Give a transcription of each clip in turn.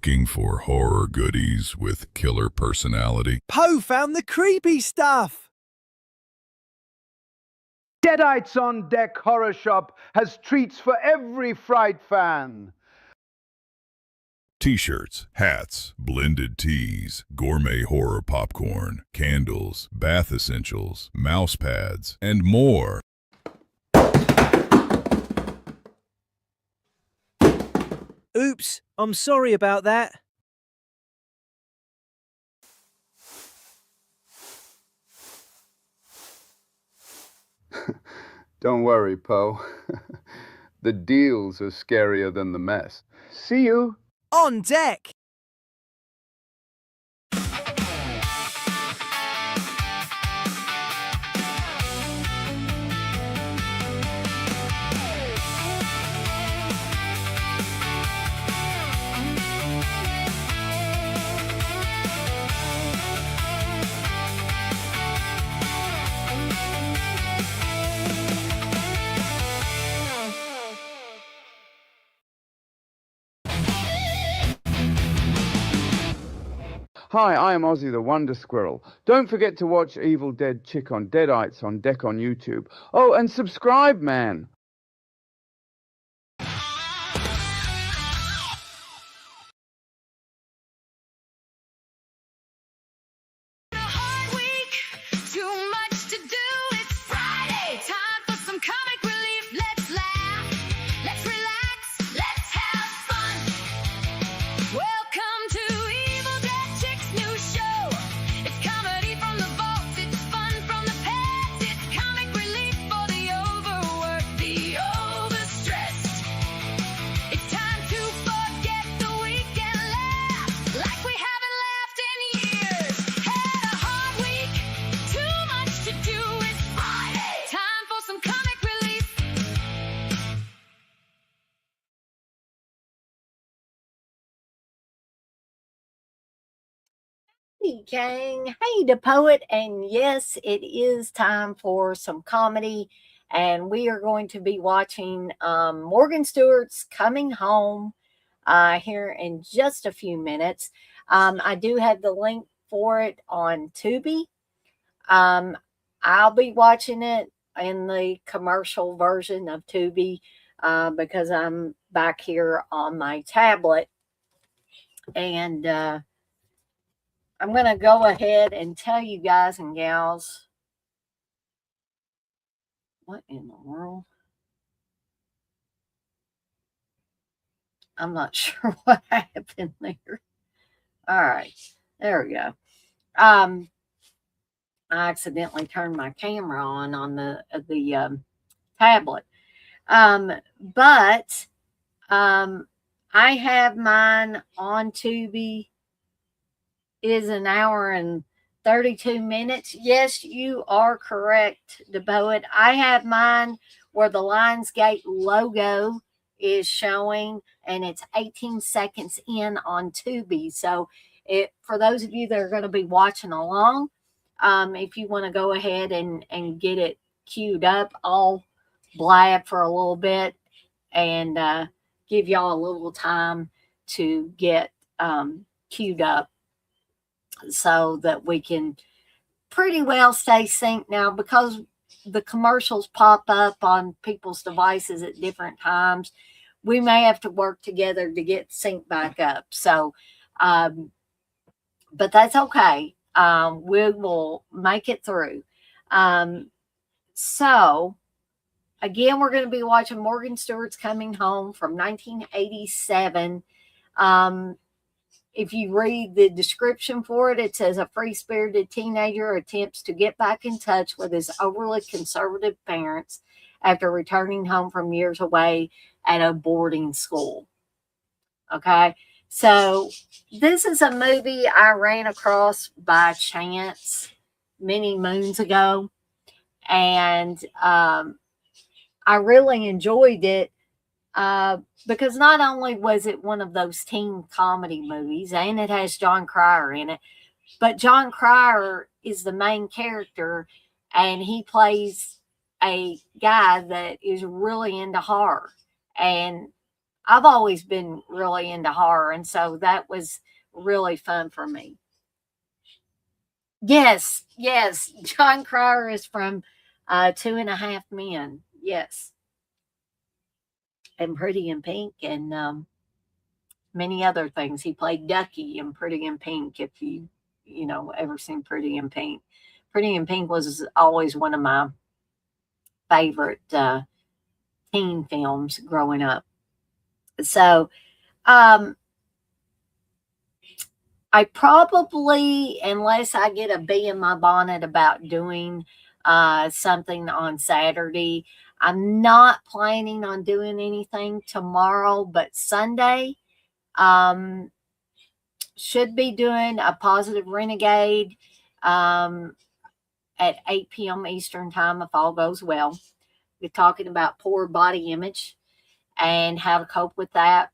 Looking for horror goodies with killer personality? Poe found the creepy stuff! Deadites on Deck Horror Shop has treats for every fright fan. T-shirts, hats, blended teas, gourmet horror popcorn, candles, bath essentials, mouse pads, and more. Oops, I'm sorry about that. Don't worry, Poe. The deals are scarier than the mess. See you On deck! Hi, I am Ozzy the Wonder Squirrel. Don't forget to watch Evil Dead Chick on Deadites on Deck on YouTube. Oh, and subscribe, man. Hey gang, hey the poet, and yes, it is time for some comedy, and we are going to be watching Morgan Stewart's Coming Home here in just a few minutes. I do have the link for it on Tubi. I'll be watching it in the commercial version of Tubi because I'm back here on my tablet, and I'm going to go ahead and tell you guys and gals. What in the world? I'm not sure what happened there. All right. There we go. I accidentally turned my camera on the tablet. But I have mine on Tubi. It is an hour and 32 minutes. Yes, you are correct, the poet. I have mine where the Lionsgate logo is showing, and it's 18 seconds in on Tubi. So for those of you that are going to be watching along, if you want to go ahead and get it queued up, I'll blab for a little bit and give y'all a little time to get queued up, so that we can pretty well stay synced now, because the commercials pop up on people's devices at different times. We may have to work together to get synced back up. So, but that's okay. We will make it through. So, again, we're going to be watching Morgan Stewart's Coming Home from 1987. If you read the description for it, it says a free-spirited teenager attempts to get back in touch with his overly conservative parents after returning home from years away at a boarding school. Okay, so this is a movie I ran across by chance many moons ago, and I really enjoyed it. Because not only was it one of those teen comedy movies, and it has John Cryer in it, but John Cryer is the main character, and he plays a guy that is really into horror. And I've always been really into horror, and so that was really fun for me. Yes, yes. John Cryer is from Two and a Half Men. Yes, and Pretty in Pink, and many other things. He played Ducky in Pretty in Pink. If you ever seen Pretty in Pink, Pretty in Pink was always one of my favorite teen films growing up. So um, I probably, unless I get a bee in my bonnet about doing something on Saturday, I'm not planning on doing anything tomorrow, but Sunday um, should be doing a positive renegade um, at 8 p.m. Eastern time if all goes well. We're talking about poor body image and how to cope with that.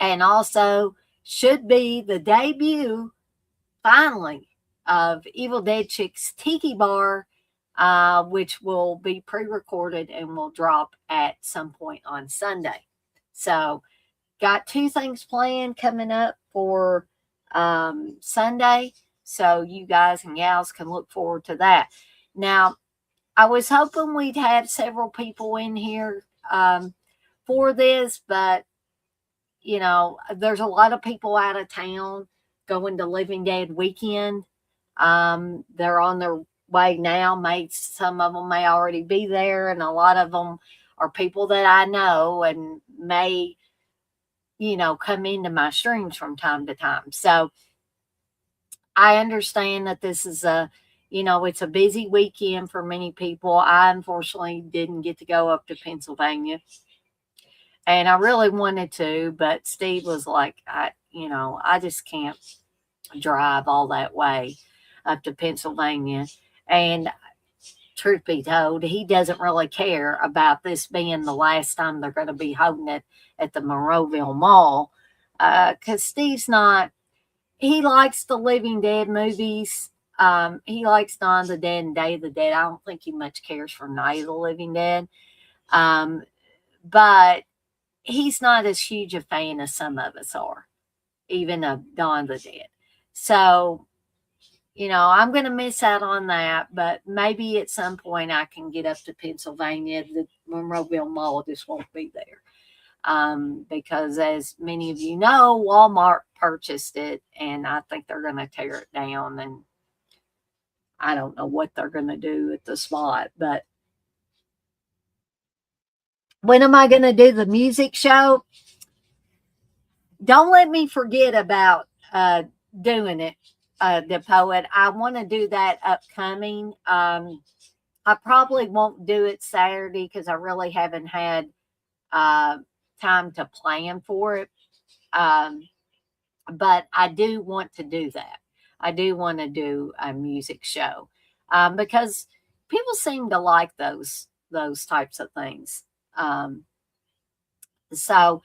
And also should be the debut finally of Evil Dead Chick's Tiki Bar, which will be pre-recorded and will drop at some point on Sunday. So got two things planned coming up for Sunday. So you guys and gals can look forward to that. Now, I was hoping we'd have several people in here for this, but there's a lot of people out of town going to Living Dead weekend. They're on their way now. Some of them may already be there, and a lot of them are people that I know and may, come into my streams from time to time. So I understand that this is it's a busy weekend for many people. I unfortunately didn't get to go up to Pennsylvania. And I really wanted to, but Steve was like, I just can't drive all that way up to Pennsylvania. And truth be told, he doesn't really care about this being the last time they're going to be holding it at the Monroeville Mall. Because Steve's not, he likes the Living Dead movies. He likes Dawn of the Dead and Day of the Dead. I don't think he much cares for Night of the Living Dead. But he's not as huge a fan as some of us are, even of Dawn of the Dead. So, I'm going to miss out on that, but maybe at some point I can get up to Pennsylvania. The Monroeville Mall just won't be there. Because as many of you know, Walmart purchased it, and I think they're going to tear it down, and I don't know what they're going to do at the spot, but when am I going to do the music show? Don't let me forget about doing it, the poet. I want to do that upcoming. I probably won't do it Saturday because I really haven't had time to plan for it. But I do want to do that. I do want to do a music show because people seem to like those types of things. So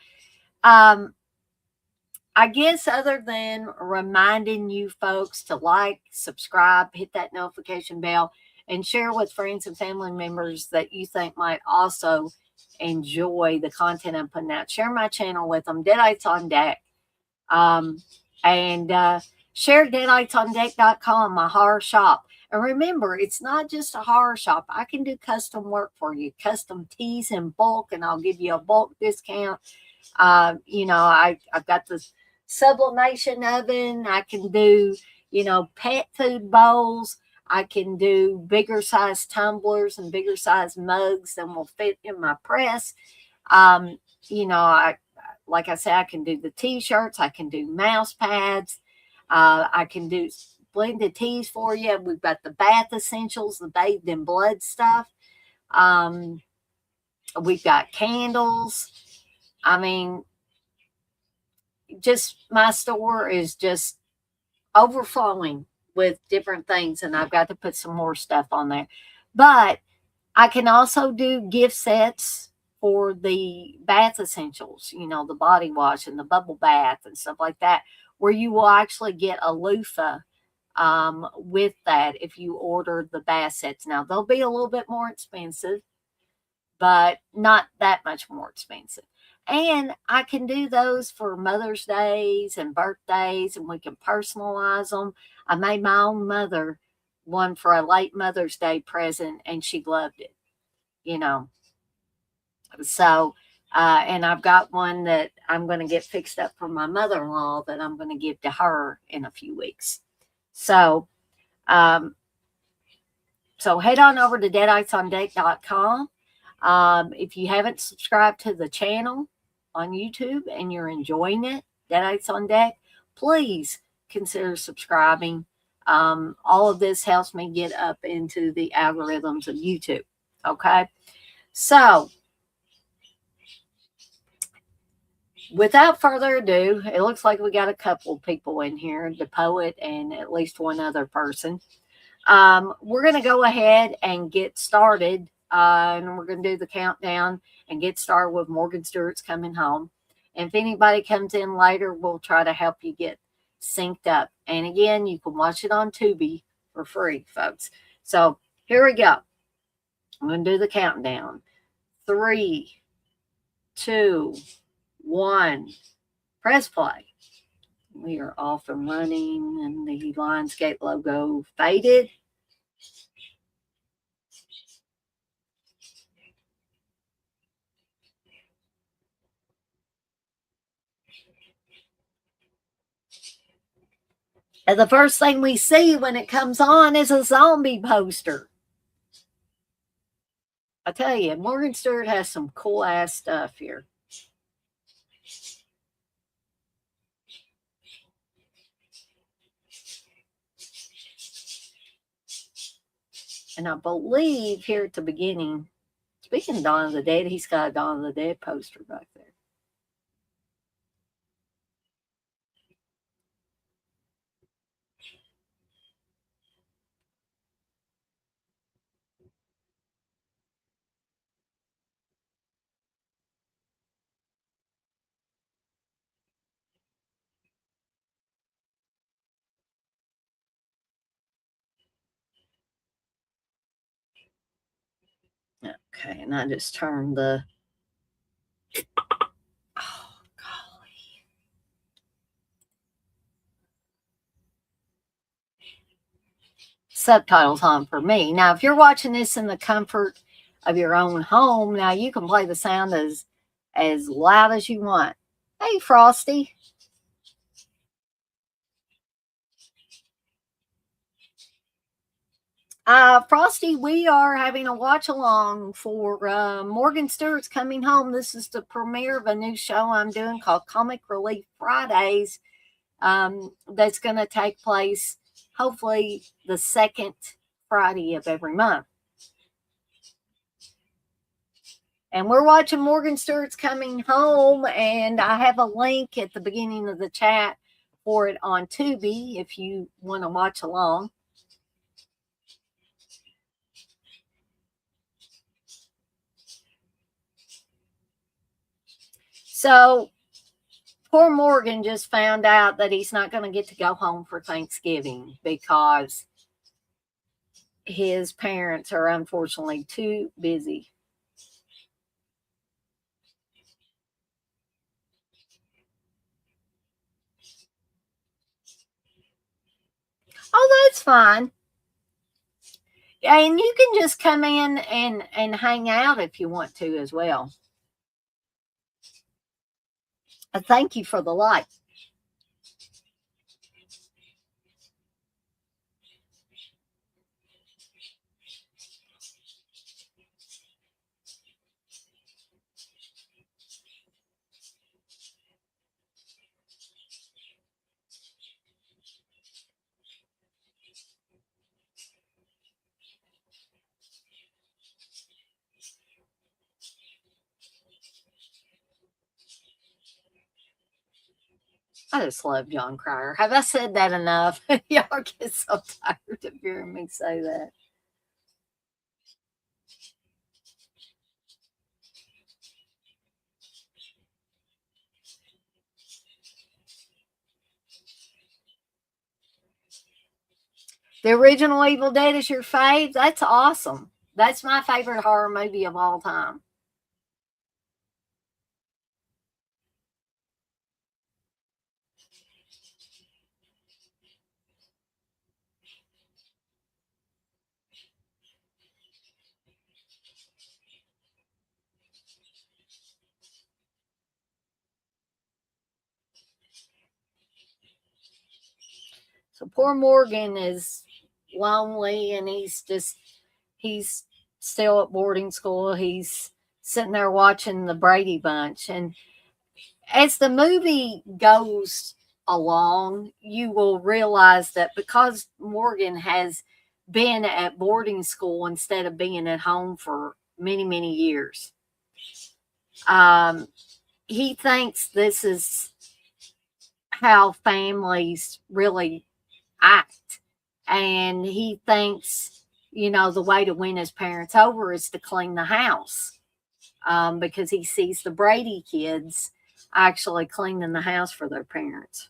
I guess other than reminding you folks to like, subscribe, hit that notification bell, and share with friends and family members that you think might also enjoy the content I'm putting out. Share my channel with them. Deadites on Deck. And share deaditesondeck.com, my horror shop. And remember, it's not just a horror shop. I can do custom work for you, custom teas in bulk, and I'll give you a bulk discount. I've got this sublimation oven. I can do, pet food bowls. I can do bigger size tumblers and bigger size mugs than will fit in my press. Like I said, I can do the t-shirts. I can do mouse pads. I can do blended teas for you. We've got the bath essentials, the bathed in blood stuff. We've got candles. I mean, just my store is just overflowing with different things, and I've got to put some more stuff on there. But I can also do gift sets for the bath essentials, the body wash and the bubble bath and stuff like that, where you will actually get a loofah with that if you order the bath sets. Now, they'll be a little bit more expensive, but not that much more expensive. And I can do those for Mother's Days and birthdays, and we can personalize them. I made my own mother one for a late Mother's Day present, and she loved it, you know. So, and I've got one that I'm going to get fixed up for my mother-in-law that I'm going to give to her in a few weeks. So, um, so head on over to deadicesondeck.com. If you haven't subscribed to the channel on YouTube and you're enjoying it, Deadites on Deck, please consider subscribing. All of this helps me get up into the algorithms of YouTube. Okay. So, without further ado, it looks like we got a couple people in here, the poet and at least one other person. We're going to go ahead and get started, and we're going to do the countdown and get started with Morgan Stewart's Coming Home. And if anybody comes in later, we'll try to help you get synced up. And again, you can watch it on Tubi for free, folks. So here we go. I'm going to do the countdown. 3, 2, 1. Press play. We are off and running, and the Lionsgate logo faded. And the first thing we see when it comes on is a zombie poster. I tell you, Morgan Stewart has some cool ass stuff here. And I believe here at the beginning, speaking of Dawn of the Dead, he's got a Dawn of the Dead poster back there. Okay, and I just turned the... Oh, golly. Subtitles on for me. Now, if you're watching this in the comfort of your own home, now you can play the sound as loud as you want. Hey, Frosty. Frosty, we are having a watch along for Morgan Stewart's Coming Home. This is the premiere of a new show I'm doing called Comic Relief Fridays. That's going to take place hopefully the second Friday of every month. And we're watching Morgan Stewart's Coming Home, and I have a link at the beginning of the chat for it on Tubi if you want to watch along. So poor Morgan just found out that he's not going to get to go home for Thanksgiving because his parents are unfortunately too busy. Oh, that's fine. And you can just come in and hang out if you want to as well. Thank you for the like. I just love John Cryer. Have I said that enough? Y'all get so tired of hearing me say that. The original Evil Dead is your fave? That's awesome. That's my favorite horror movie of all time. So poor Morgan is lonely, and he's still at boarding school. He's sitting there watching the Brady Bunch. And as the movie goes along, you will realize that because Morgan has been at boarding school instead of being at home for many, many years, he thinks this is how families really act. And he thinks, the way to win his parents over is to clean the house, because he sees the Brady kids actually cleaning the house for their parents.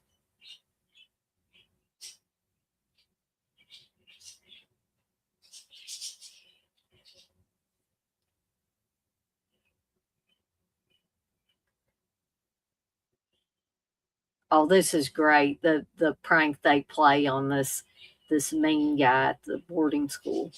Oh, this is great. The prank they play on this mean guy at the boarding school.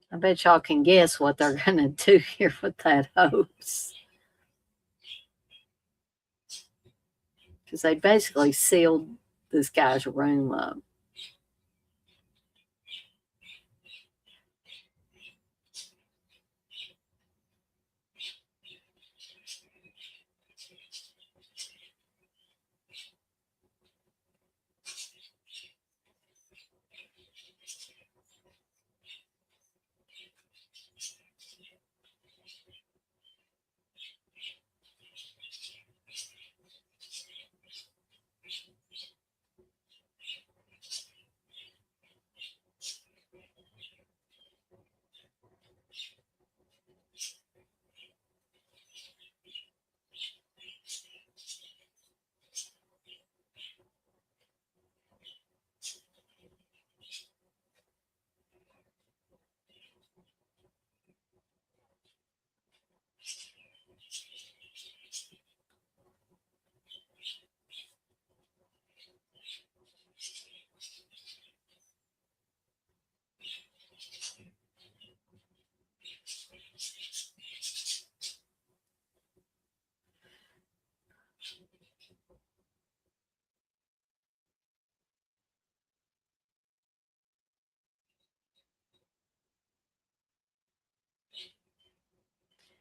I bet y'all can guess what they're going to do here with that hose. Because they basically sealed this guy's room up.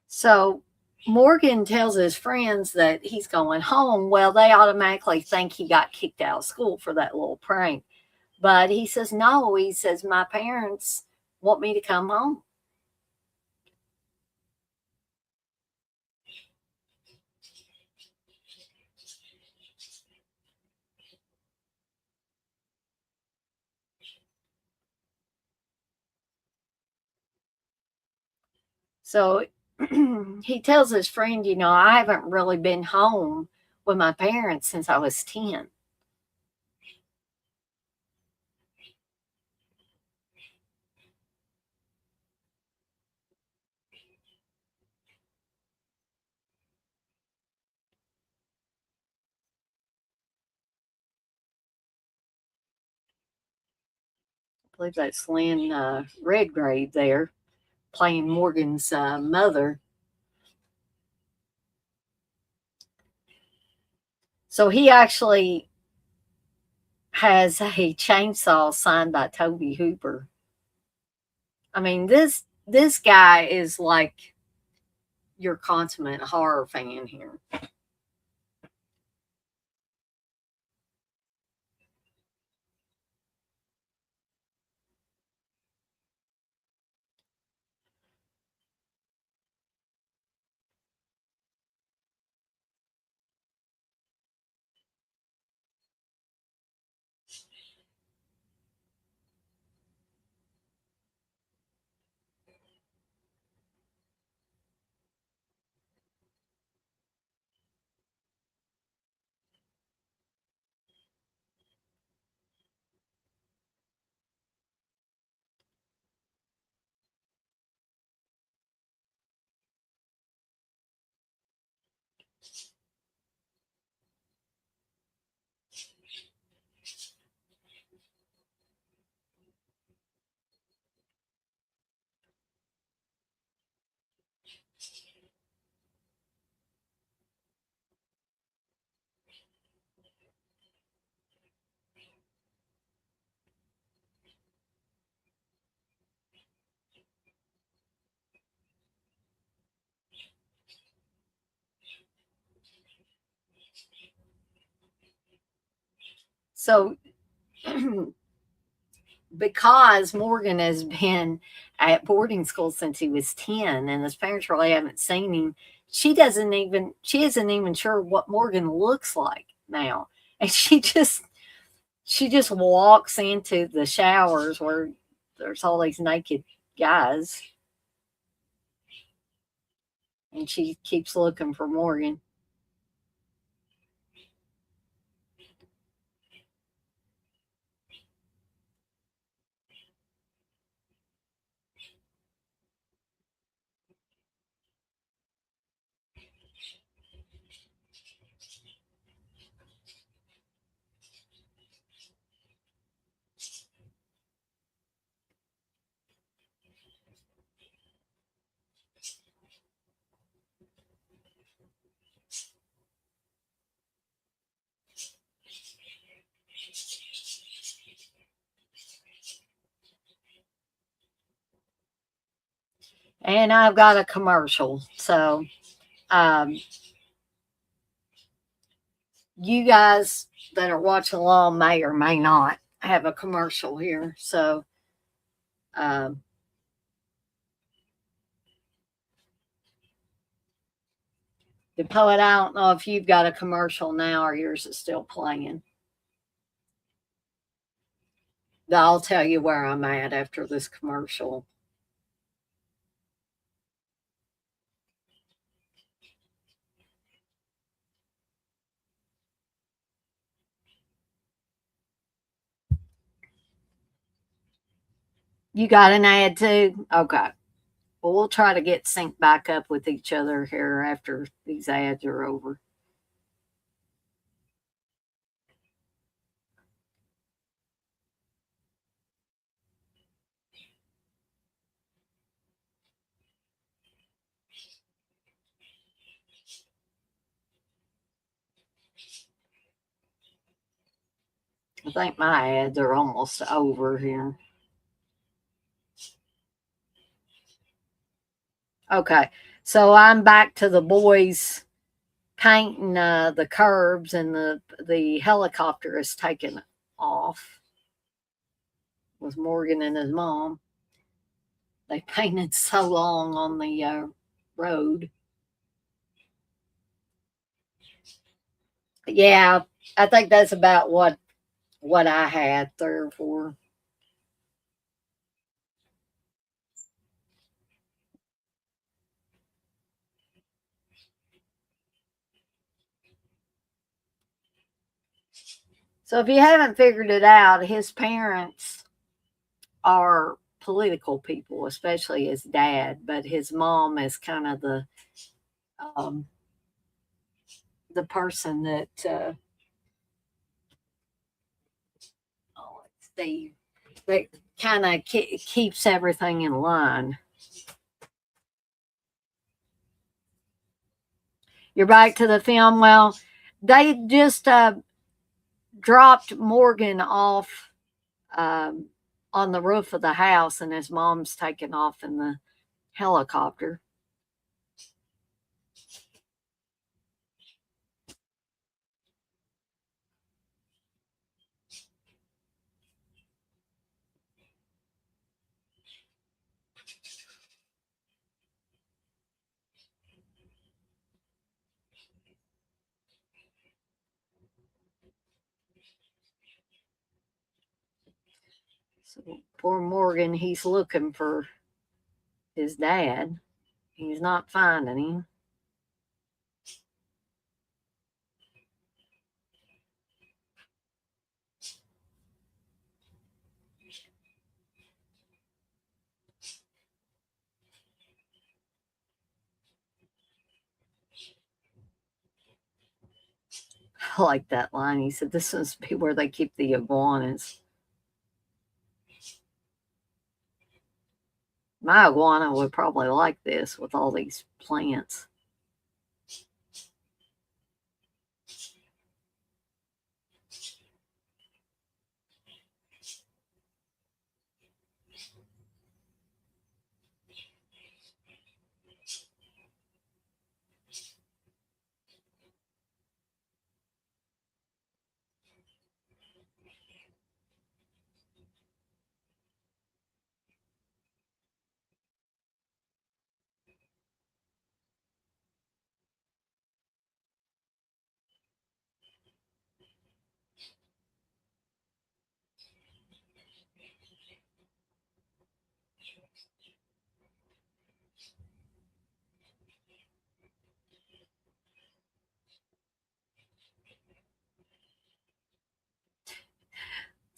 So Morgan tells his friends that he's going home. Well, they automatically think he got kicked out of school for that little prank. But he says, no, he says, my parents want me to come home. So he tells his friend, I haven't really been home with my parents since I was 10. I believe that's Lynn Redgrave there playing Morgan's mother. So he actually has a chainsaw signed by Toby Hooper. I mean, this guy is like your consummate horror fan here. So because Morgan has been at boarding school since he was 10 and his parents really haven't seen him, she isn't even sure what Morgan looks like now. And she just walks into the showers where there's all these naked guys and she keeps looking for Morgan. And I've got a commercial. So um, you guys that are watching along may or may not have a commercial here. So um, the poet, I don't know if you've got a commercial now or yours is still playing. I'll tell you where I'm at after this commercial. You got an ad too? Okay. Well, we'll try to get synced back up with each other here after these ads are over. I think my ads are almost over here. Okay. So I'm back to the boys painting the curbs, and the helicopter is taken off with Morgan and his mom. They painted so long on the road. Yeah, I think that's about what I had, 3 or 4. So if you haven't figured it out, his parents are political people, especially his dad, but his mom is kind of um, the person that oh, let's see, that kind of keeps everything in line. You're back to the film. Well, they just dropped Morgan off um, on the roof of the house, and his mom's taken off in the helicopter. So poor Morgan, he's looking for his dad. He's not finding him. I like that line. He said, "This must be where they keep the iguanas." My iguana would probably like this with all these plants.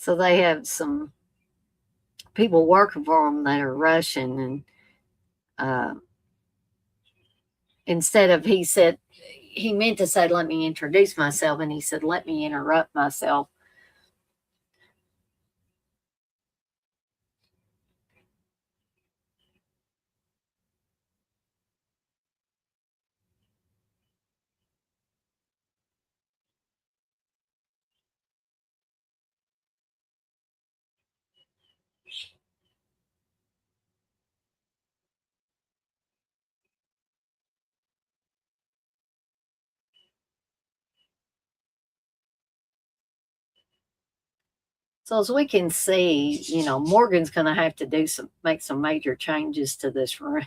So they have some people working for them that are Russian, and uh, instead of he said he meant to say let me introduce myself, and he said let me interrupt myself. So as we can see, Morgan's going to have to make some major changes to this room.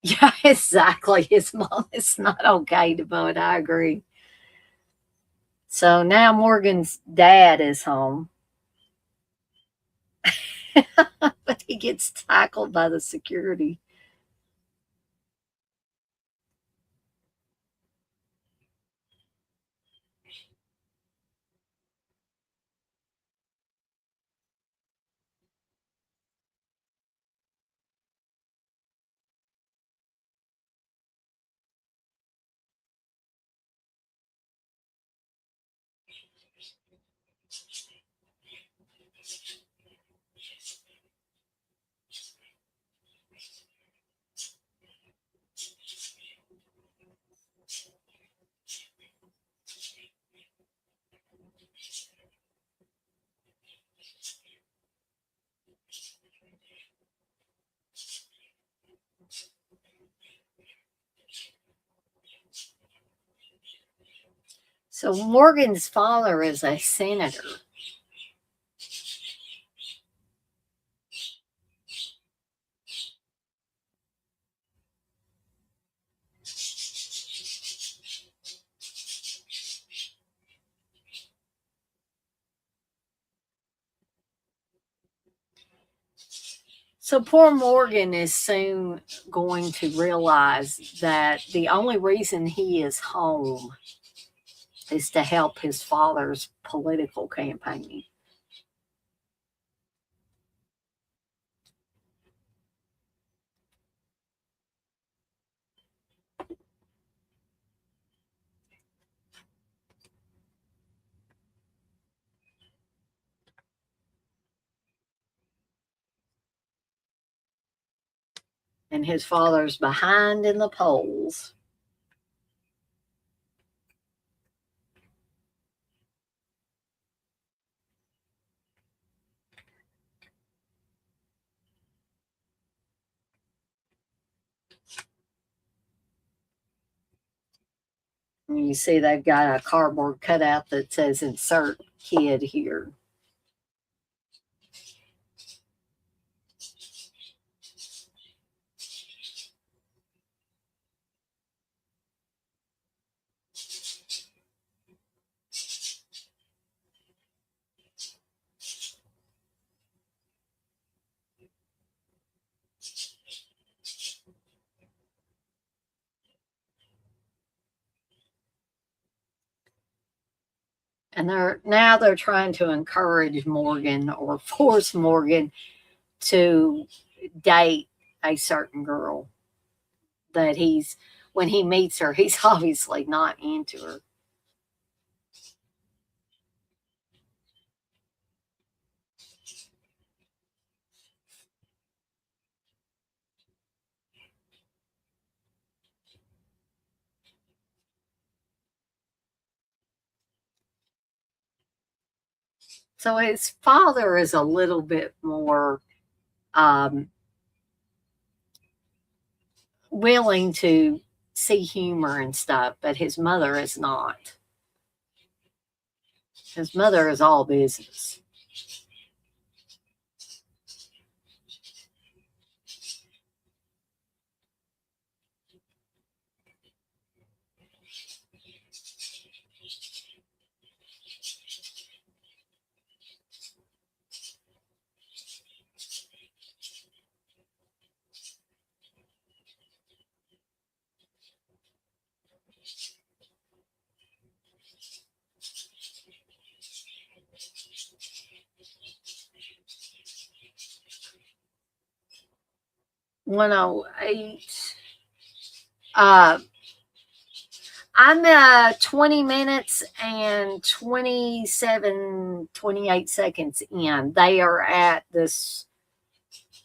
Yeah, exactly. His mom is not okay to vote. I agree. So now Morgan's dad is home, but he gets tackled by the security. So Morgan's father is a senator. So poor Morgan is soon going to realize that the only reason he is home is to help his father's political campaign. And his father's behind in the polls. And you see they've got a cardboard cutout that says insert kid here. And they're trying to encourage Morgan or force Morgan to date a certain girl that when he meets her, he's obviously not into her. So his father is a little bit more willing to see humor and stuff, but his mother is not. His mother is all business. $108. I'm 20 minutes and 28 seconds in. They are at this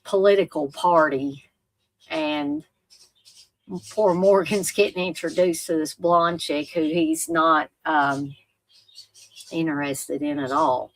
political party, and poor Morgan's getting introduced to this blonde chick who he's not interested in at all.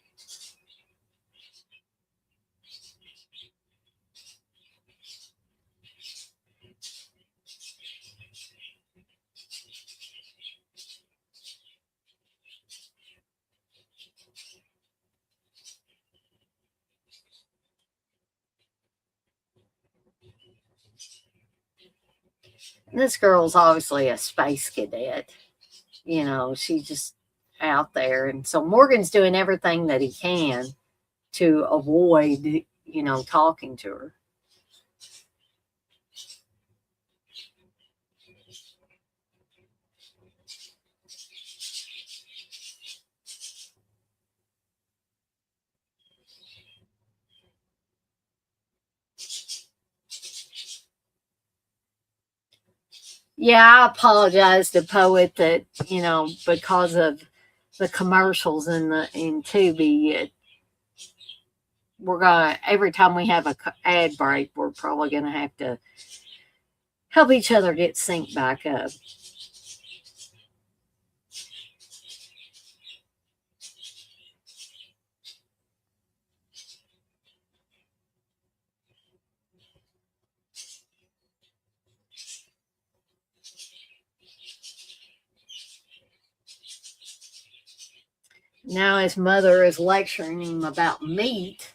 This girl's obviously a space cadet. You know, she's just out there. And so Morgan's doing everything that he can to avoid, you know, talking to her. Yeah, I apologize to Poet that, you know, because of the commercials in Tubi, we're gonna, every time we have a ad break, we're probably gonna have to help each other get synced back up. Now his mother is lecturing him about meat.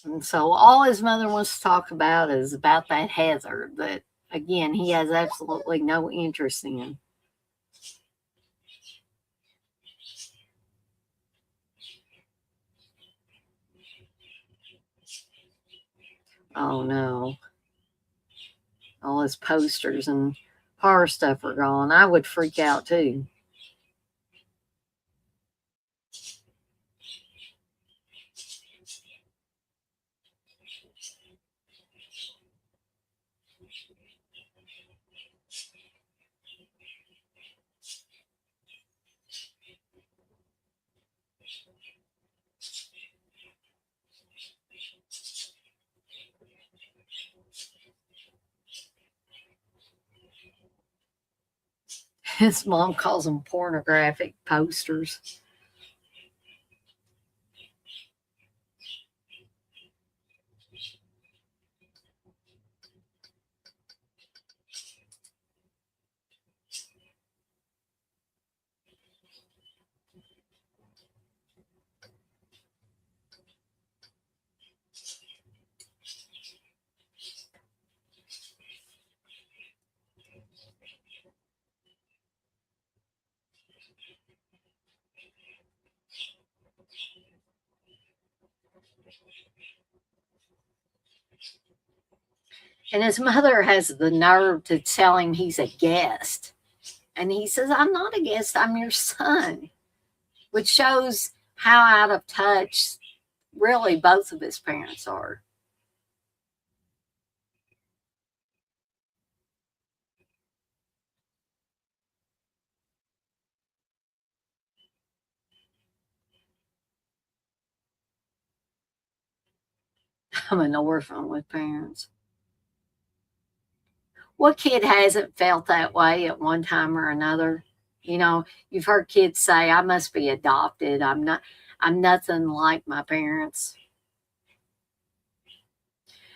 And so all his mother wants to talk about is about that Heather that, again, he has absolutely no interest in. Oh no. All his posters and horror stuff are gone. I would freak out too. His mom calls them pornographic posters. And his mother has the nerve to tell him he's a guest. And he says, I'm not a guest, I'm your son, which shows how out of touch really both of his parents are. I'm an orphan with parents. What kid hasn't felt that way at one time or another? You know, you've heard kids say, I must be adopted. I'm nothing like my parents.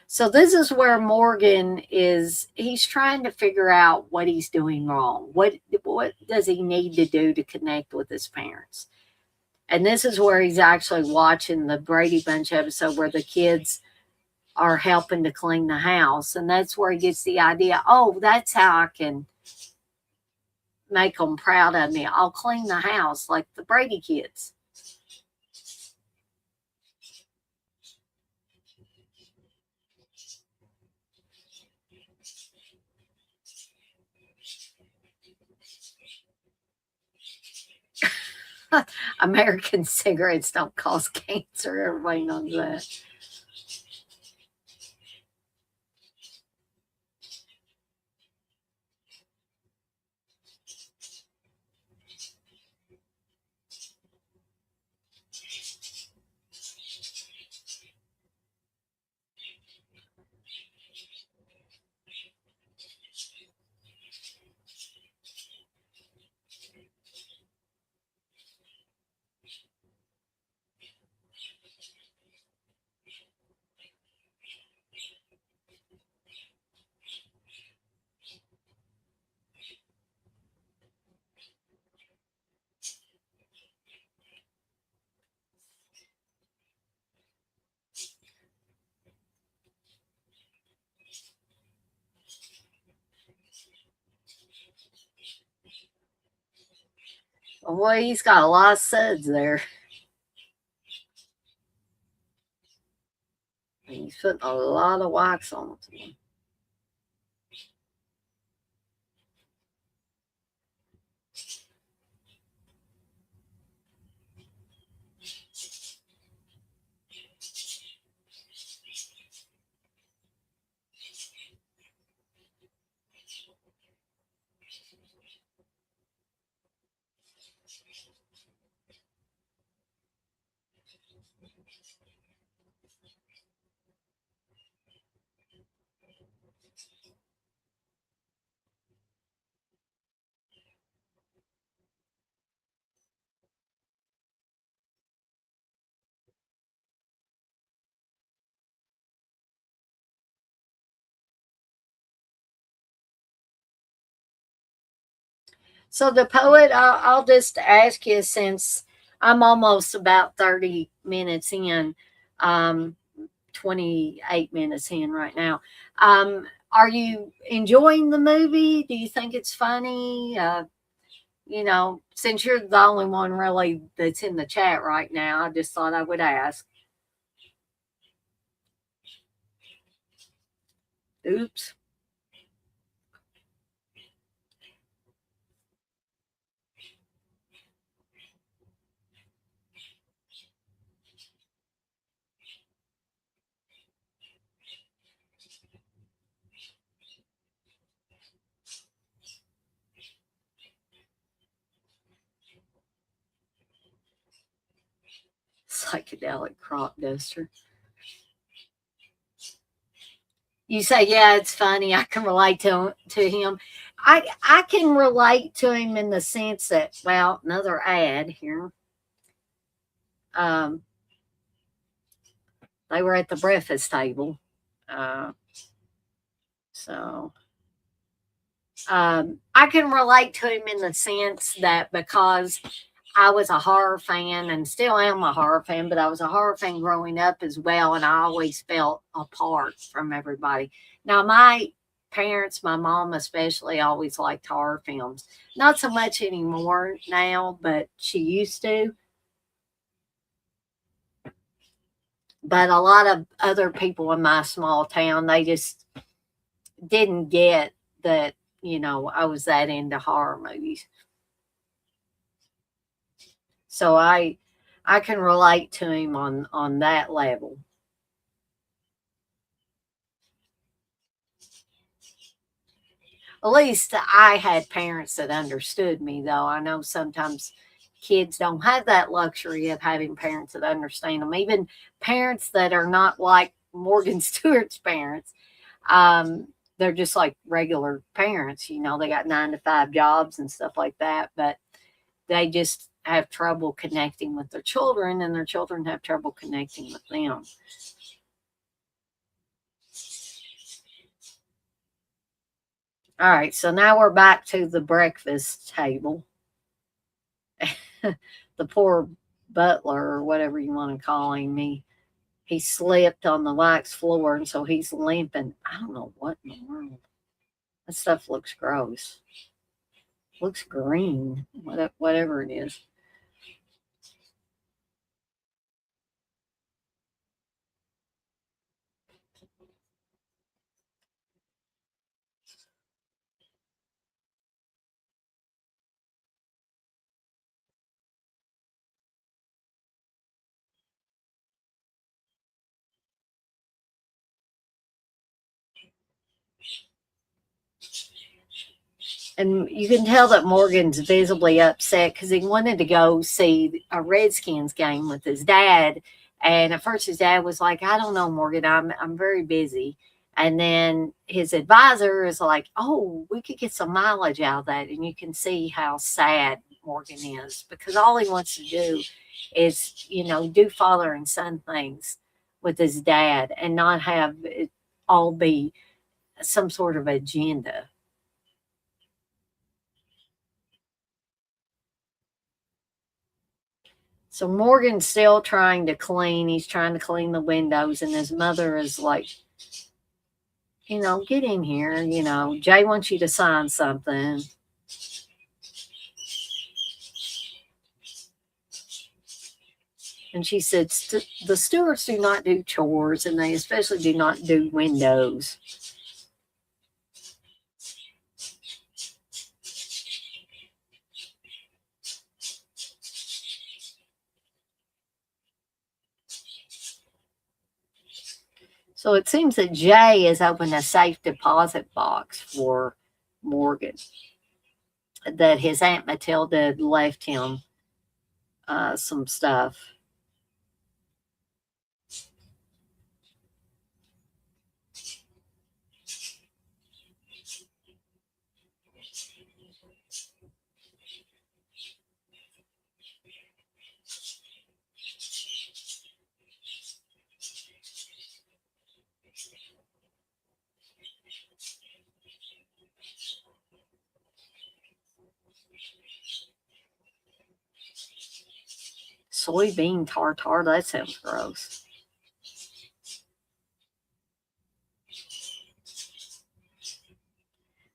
So this is where Morgan is, he's trying to figure out what he's doing wrong. What does he need to do to connect with his parents? And this is where he's actually watching the Brady Bunch episode where the kids are helping to clean the house. And that's where he gets the idea, oh, that's how I can make them proud of me. I'll clean the house like the Brady kids. American cigarettes don't cause cancer. Everybody knows that. Well, he's got a lot of suds there. He's putting a lot of wax on them. So the poet, I'll just ask you since I'm almost about 30 minutes in, 28 minutes in right now. Are you enjoying the movie? Do you think it's funny? You know, since you're the only one really that's in the chat right now, I just thought I would ask. Oops. Psychedelic crop duster. You say, yeah, it's funny. I can relate to him. I can relate to him in the sense that, well, another ad here. Um, they were at the breakfast table. Uh, so I can relate to him in the sense that because I was a horror fan and still am a horror fan, but I was a horror fan growing up as well. And I always felt apart from everybody. Now, my parents, my mom especially, always liked horror films. Not so much anymore now, but she used to. But a lot of other people in my small town, they just didn't get that, I was that into horror movies. So I can relate to him on that level. At least I had parents that understood me, though. I know sometimes kids don't have that luxury of having parents that understand them. Even parents that are not like Morgan Stewart's parents, they're just like regular parents. They got 9 to 5 jobs and stuff like that, but they just have trouble connecting with their children, and their children have trouble connecting with them. All right, so now we're back to the breakfast table. The poor butler, or whatever you want to call him, he slipped on the wax floor, and so he's limping. I don't know what in the world. That stuff looks gross. Looks green, whatever it is. And you can tell that Morgan's visibly upset because he wanted to go see a Redskins game with his dad. And at first his dad was like, I don't know, Morgan, I'm very busy. And then his advisor is like, oh, we could get some mileage out of that. And you can see how sad Morgan is, because all he wants to do is, do father and son things with his dad and not have it all be some sort of agenda. So Morgan's still trying to clean. He's trying to clean the windows, and his mother is like, get in here. Jay wants you to sign something. And she said, the Stewarts do not do chores, and they especially do not do windows. So it seems that Jay has opened a safe deposit box for Morgan, that his Aunt Matilda left him some stuff. Soybean tartare, that sounds gross.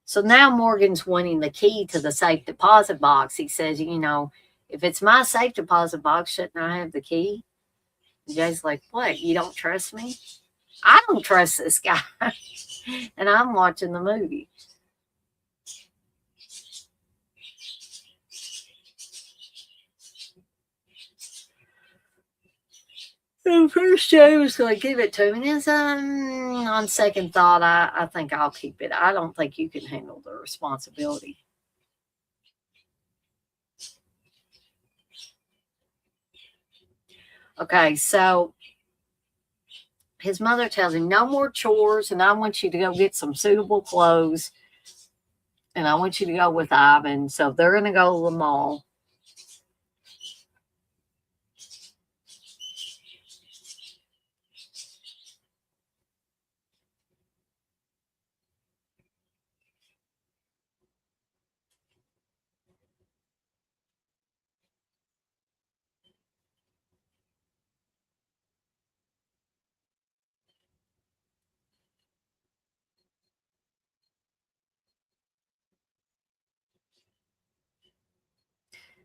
So now Morgan's wanting the key to the safe deposit box. He says, if it's my safe deposit box, shouldn't I have the key? And Jay's like, what? You don't trust me? I don't trust this guy. And I'm watching the movie. So first Jay was going to give it to me. And on second thought, I think I'll keep it. I don't think you can handle the responsibility. Okay, so his mother tells him no more chores, and I want you to go get some suitable clothes, and I want you to go with Ivan. So they're going to go to the mall.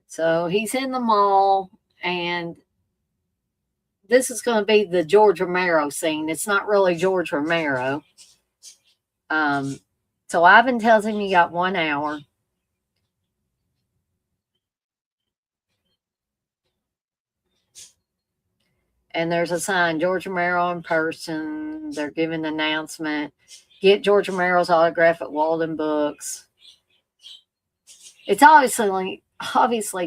So he's in the mall, and this is going to be the George Romero scene. It's not really George Romero. So Ivan tells him you got 1 hour. And there's a sign, George Romero in person. They're giving an announcement. Get George Romero's autograph at Walden Books. It's obviously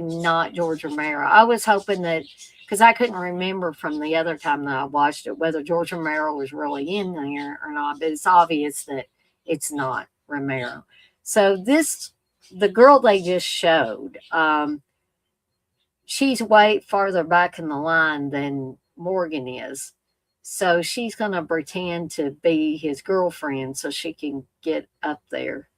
not George Romero. I was hoping that, because I couldn't remember from the other time that I watched it whether George Romero was really in there or not, but it's obvious that it's not Romero. So the girl they just showed, she's way farther back in the line than Morgan is. So she's going to pretend to be his girlfriend so she can get up there.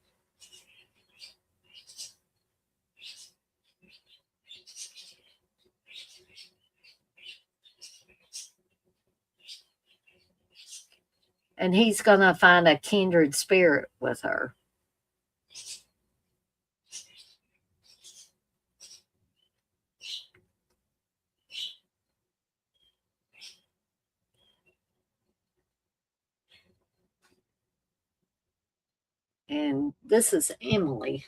And he's going to find a kindred spirit with her. And this is Emily.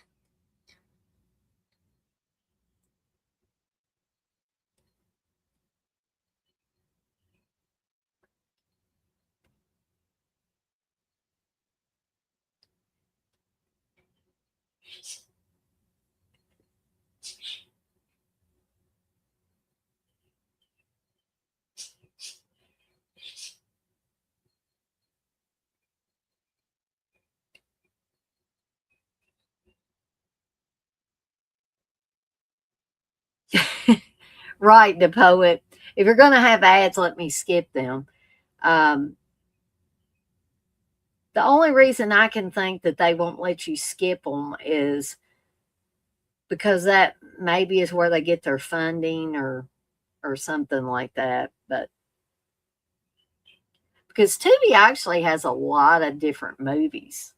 Right, the poet. If you're going to have ads, let me skip them. The only reason I can think that they won't let you skip them is because that maybe is where they get their funding or something like that. But because Tubi actually has a lot of different movies.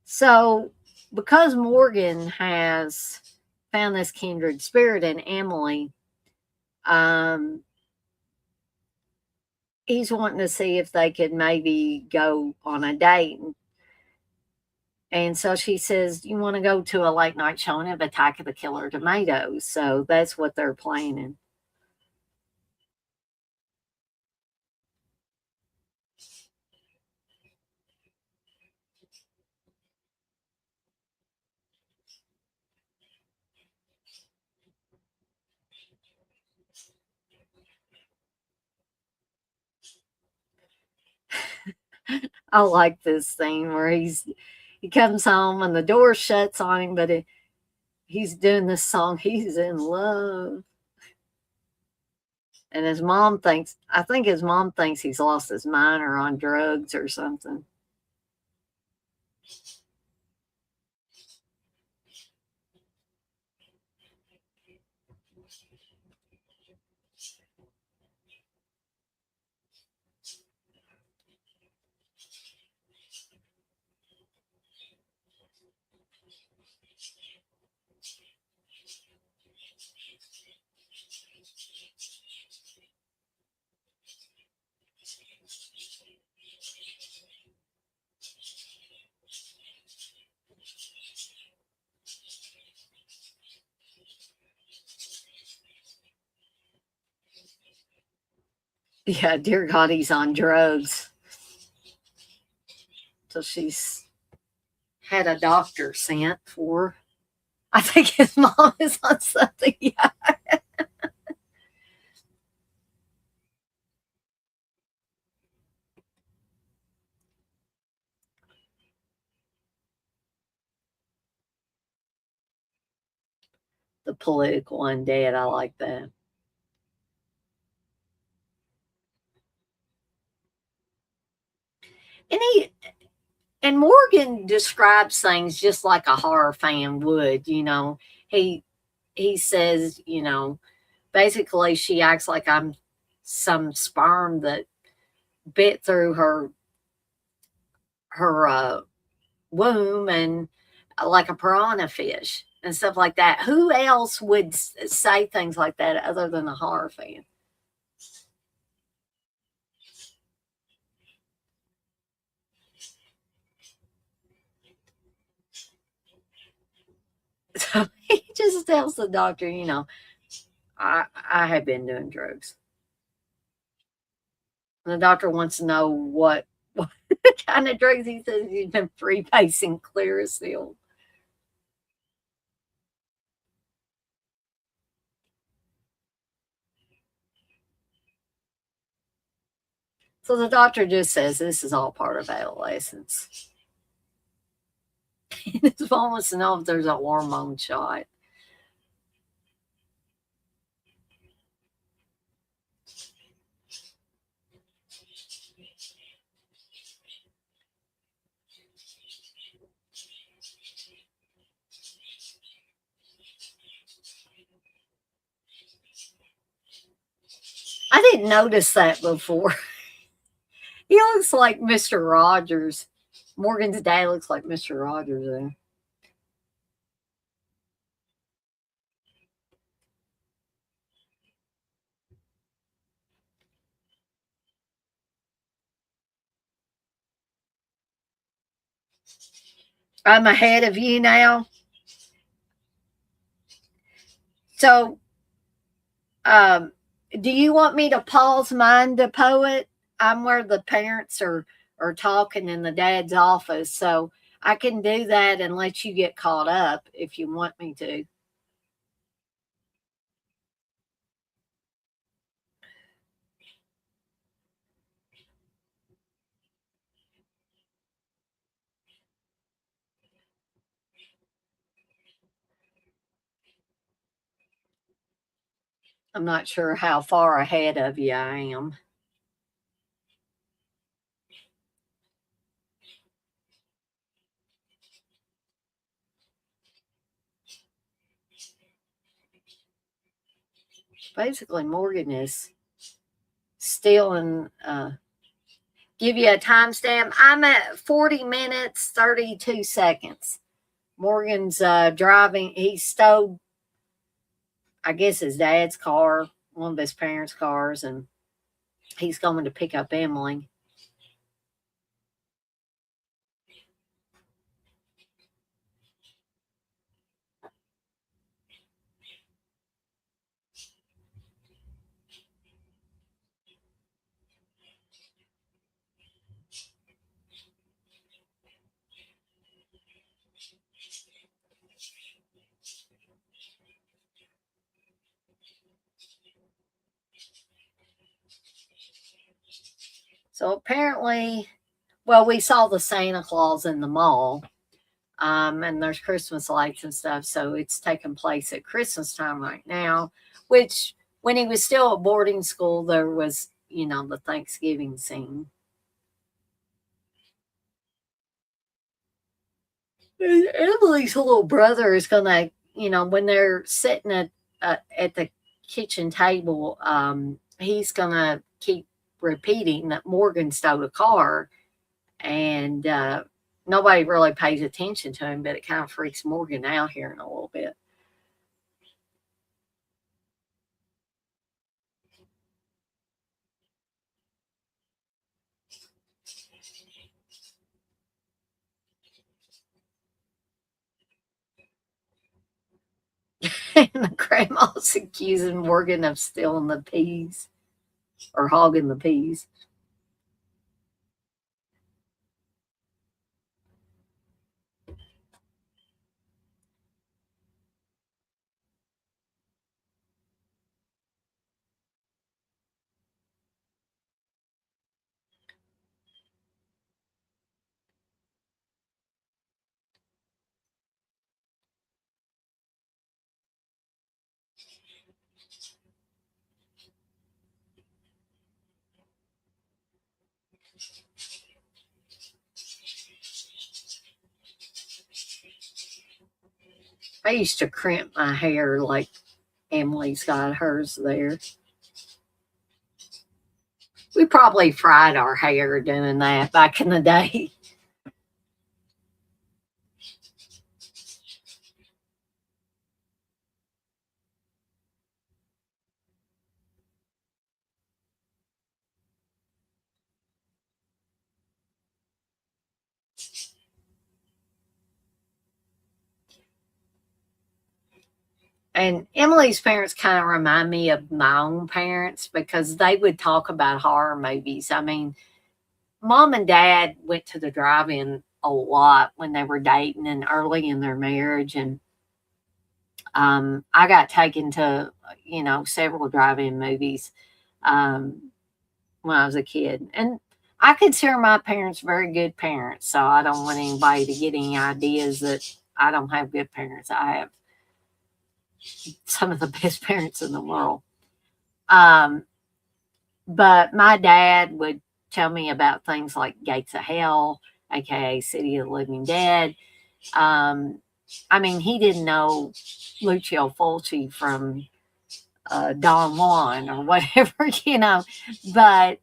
So because Morgan has found this kindred spirit in Emily, he's wanting to see if they could maybe go on a date. And so she says, you want to go to a late night showing of Attack of the Killer Tomatoes. So that's what they're planning. I like this scene where he comes home and the door shuts on him, but he's doing this song, he's in love. And I think his mom thinks he's lost his mind or on drugs or something. Yeah, dear God, he's on drugs. So she's had a doctor sent for. I think his mom is on something. Yeah. The political undead. I like that. And Morgan describes things just like a horror fan would, He says, basically she acts like I'm some sperm that bit through her her womb and like a piranha fish and stuff like that. Who else would say things like that other than a horror fan? So he just tells the doctor, I have been doing drugs. And the doctor wants to know what kind of drugs. He says he's been freebasing Clearasil. So the doctor just says this is all part of adolescence. He just wants to know if there's a hormone shot. I didn't notice that before. He looks like Mr. Rogers. Morgan's dad looks like Mr. Rogers there. I'm ahead of you now. So, do you want me to pause mine to poet? I'm where the parents are talking in the dad's office, so I can do that and let you get caught up if you want me to. I'm not sure how far ahead of you I am. Basically, Morgan is still in. Give you a timestamp. I'm at 40 minutes, 32 seconds. Morgan's driving. He stole, I guess, his dad's car, one of his parents' cars, and he's going to pick up Emily. So apparently, well, we saw the Santa Claus in the mall, and there's Christmas lights and stuff. So it's taking place at Christmas time right now, which when he was still at boarding school, there was, the Thanksgiving scene. Emily's little brother is gonna, when they're sitting at the kitchen table, he's gonna keep repeating that Morgan stole a car, and nobody really pays attention to him, but it kind of freaks Morgan out here in a little bit. And the grandma's accusing Morgan of stealing the peas or hogging the peas. I used to crimp my hair like Emily's got hers there. We probably fried our hair doing that back in the day. And Emily's parents kind of remind me of my own parents because they would talk about horror movies. I mean, mom and dad went to the drive-in a lot when they were dating and early in their marriage. And I got taken to, several drive-in movies when I was a kid. And I consider my parents very good parents. So I don't want anybody to get any ideas that I don't have good parents. I have some of the best parents in the world. But my dad would tell me about things like Gates of Hell, aka City of the Living Dead. I mean, he didn't know Lucio Fulci from Don Juan or whatever, But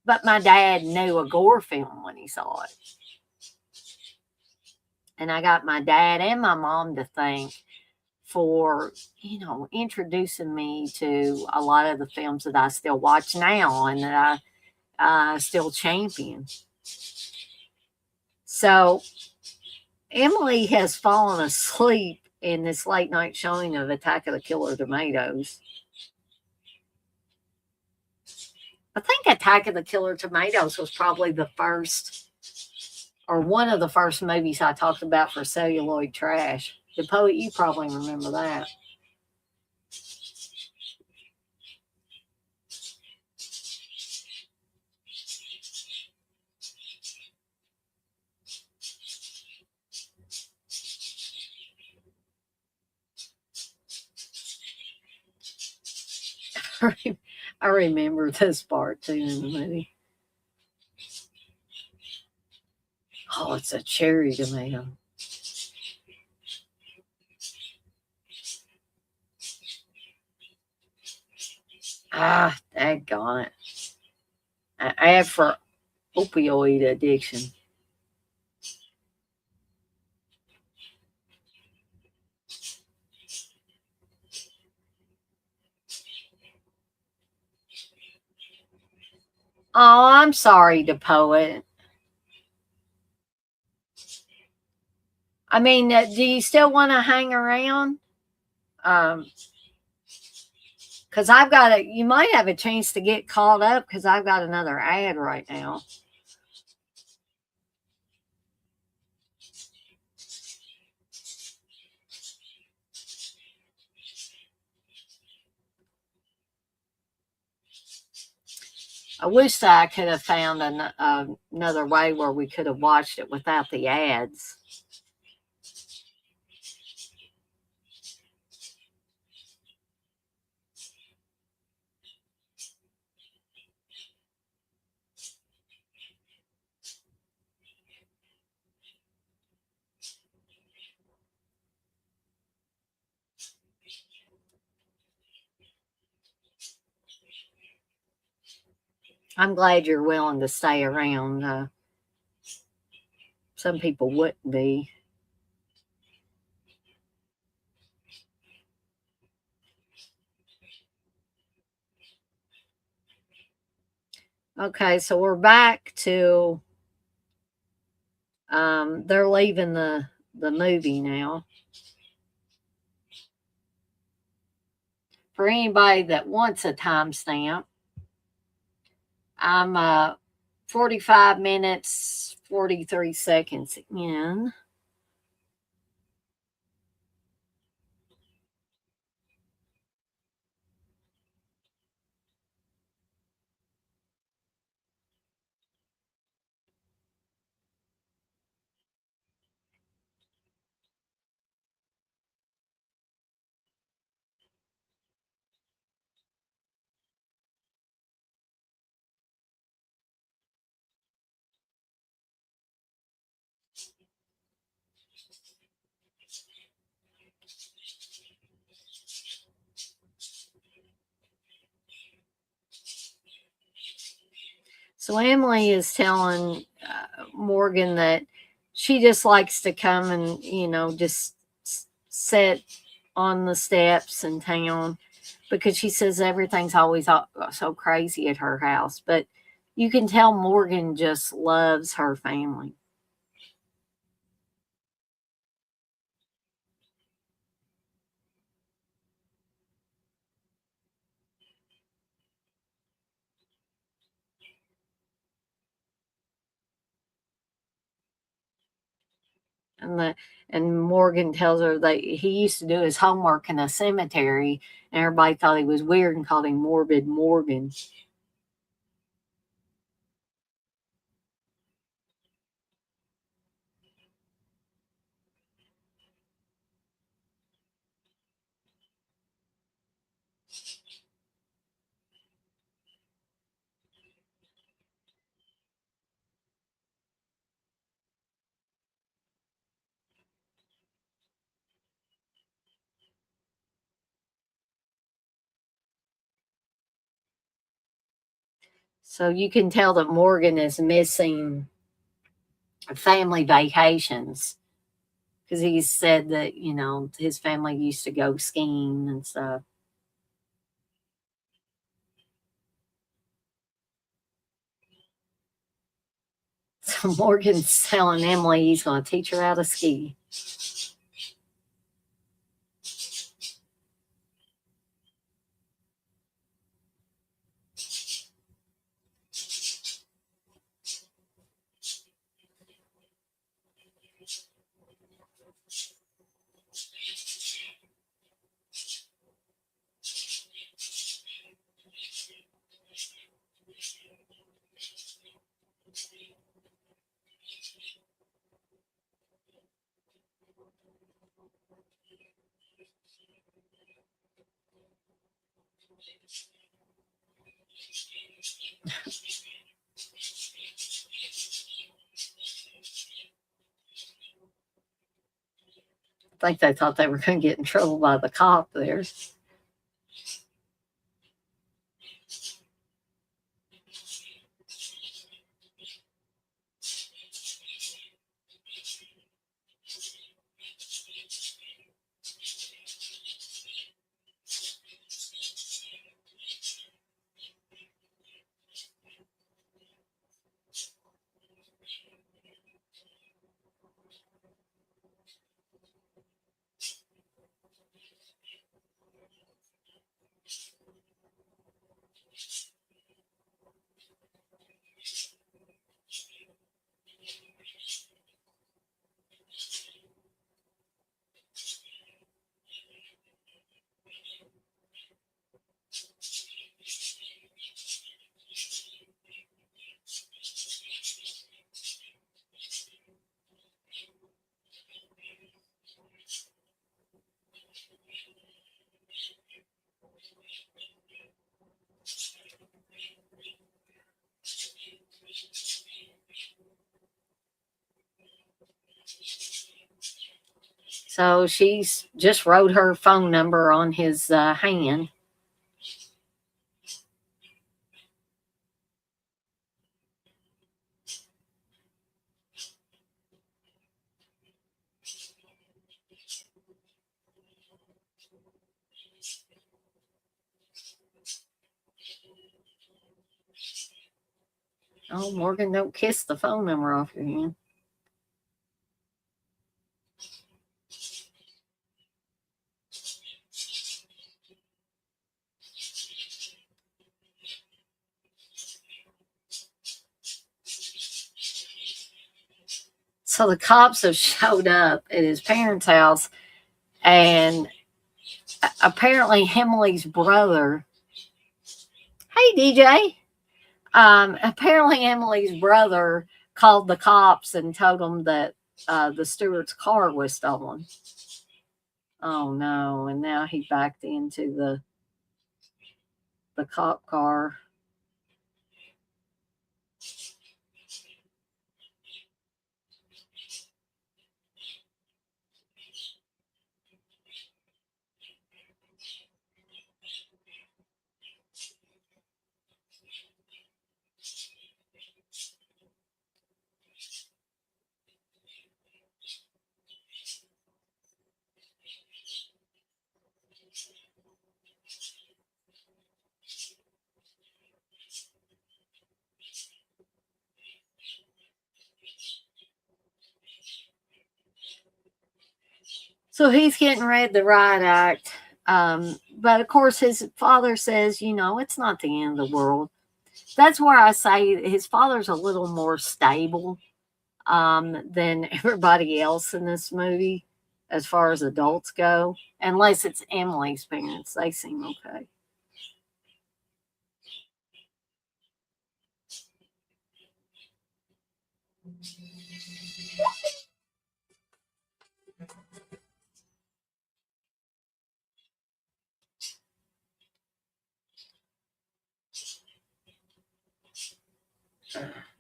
but my dad knew a gore film when he saw it, and I got my dad and my mom to thank for introducing me to a lot of the films that I still watch now and that I still champion. So Emily has fallen asleep in this late night showing of Attack of the Killer Tomatoes. I think Attack of the Killer Tomatoes was probably the first or one of the first movies I talked about for celluloid trash. The Poet, you probably remember that. I remember this part too in the movie. Oh, it's a cherry tomato. Ah, daggone it. I have for opioid addiction. Oh, I'm sorry, the poet. I mean, do you still want to hang around? Because I've got you might have a chance to get caught up because I've got another ad right now. I wish that I could have found another way where we could have watched it without the ads. I'm glad you're willing to stay around. Some people wouldn't be. Okay, so we're back to they're leaving the movie now. For anybody that wants a timestamp, I'm 45 minutes 43 seconds in. So Emily is telling Morgan that she just likes to come and, just sit on the steps in town because she says everything's always so crazy at her house. But you can tell Morgan just loves her family. And Morgan tells her that he used to do his homework in a cemetery, and everybody thought he was weird and called him Morbid Morgan. So you can tell that Morgan is missing family vacations because he said that, his family used to go skiing and stuff. So Morgan's telling Emily he's going to teach her how to ski. I think they thought they were going to get in trouble by the cop there. So she's just wrote her phone number on his hand. Oh, Morgan, don't kiss the phone number off your hand. So the cops have showed up at his parents' house, and apparently Emily's brother. Hey, DJ. Apparently Emily's brother called the cops and told them that the Stewart's car was stolen. Oh no! And now he backed into the cop car. So he's getting ready to riot act. But of course, his father says, it's not the end of the world. That's where I say his father's a little more stable. than everybody else in this movie as far as adults go, unless it's Emily's parents. They seem okay.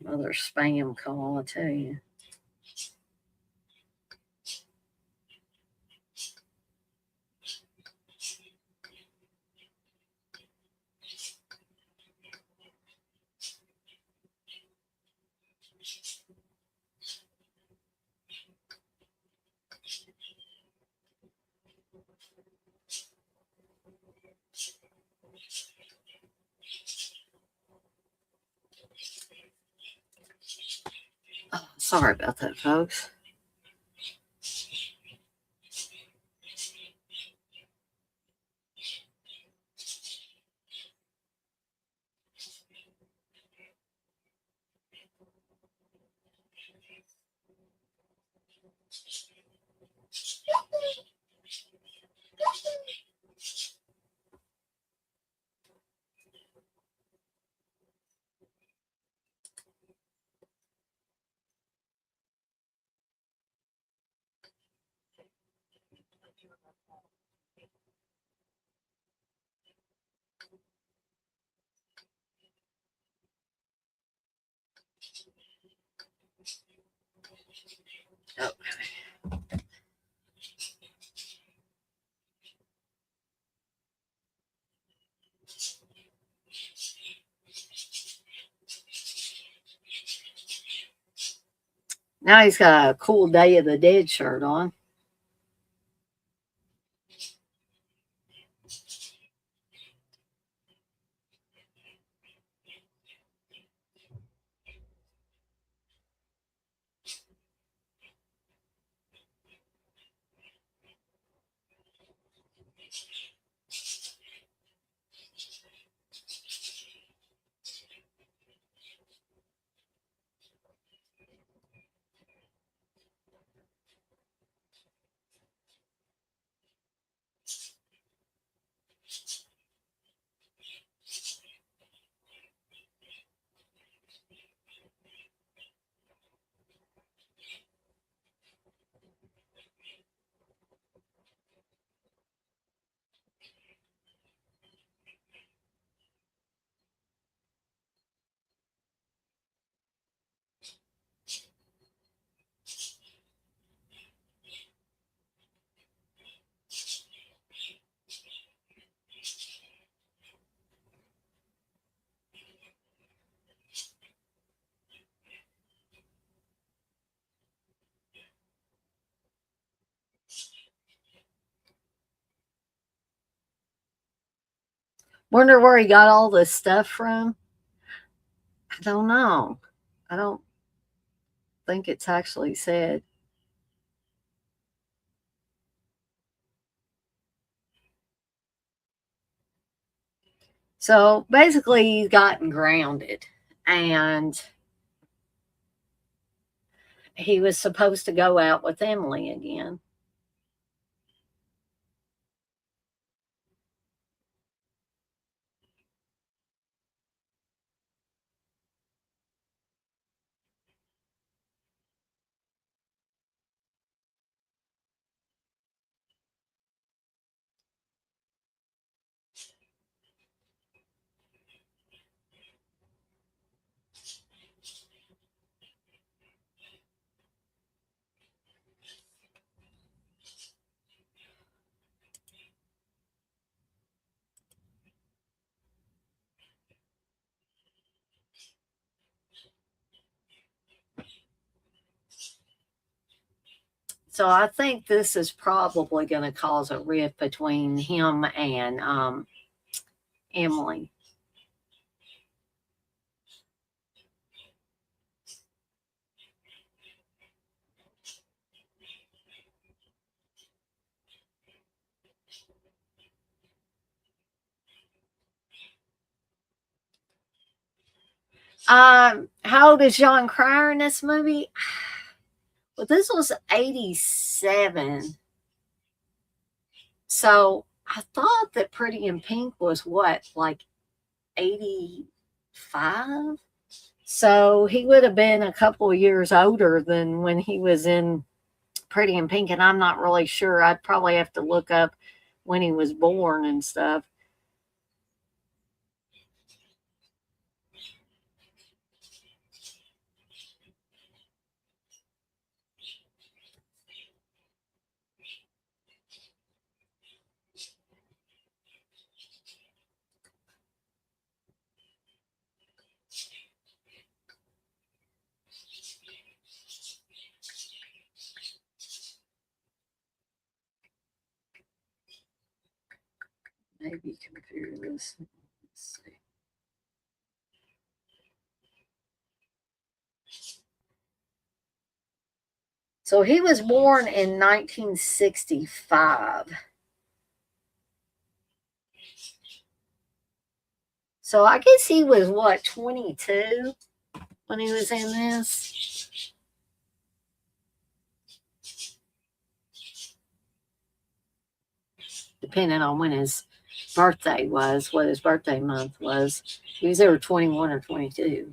Another spam call, I tell you. Oh, sorry about that, folks. Okay. Now he's got a cool Day of the Dead shirt on. Wonder where he got all this stuff from. I don't know. I don't think it's actually said. So basically, he's gotten grounded, and he was supposed to go out with Emily again. So I think this is probably going to cause a rift between him and Emily. How old is John Cryer in this movie? But this was 87. So I thought that Pretty in Pink was what, like 85? So he would have been a couple of years older than when he was in Pretty in Pink, and I'm not really sure. I'd probably have to look up when he was born and stuff. Maybe computer this. Let's see. So he was born in 1965. So I guess he was what, 22 when he was in this? Depending on when his birthday was, what his birthday month was. He was either 21 or 22.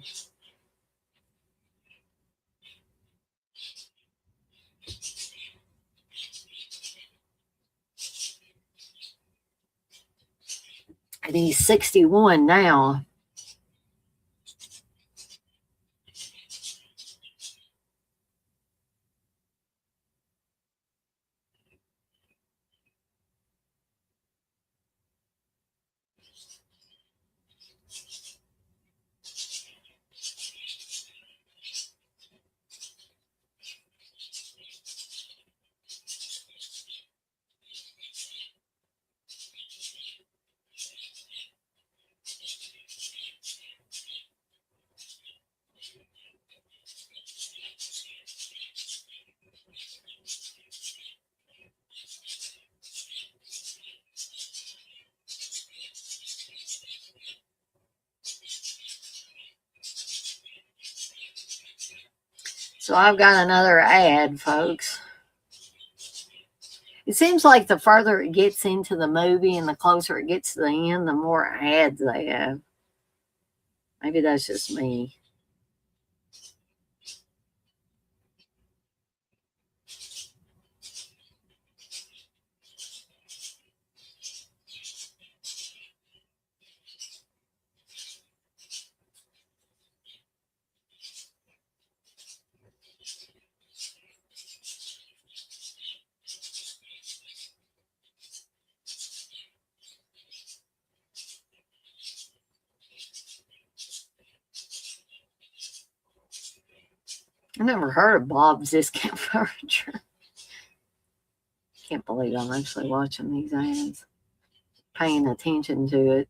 And he's 61 now. So I've got another ad, folks. It seems like the further it gets into the movie and the closer it gets to the end, the more ads they have. Maybe that's just me. I never heard of Bob's Discount Furniture. Can't believe I'm actually watching these ads, paying attention to it.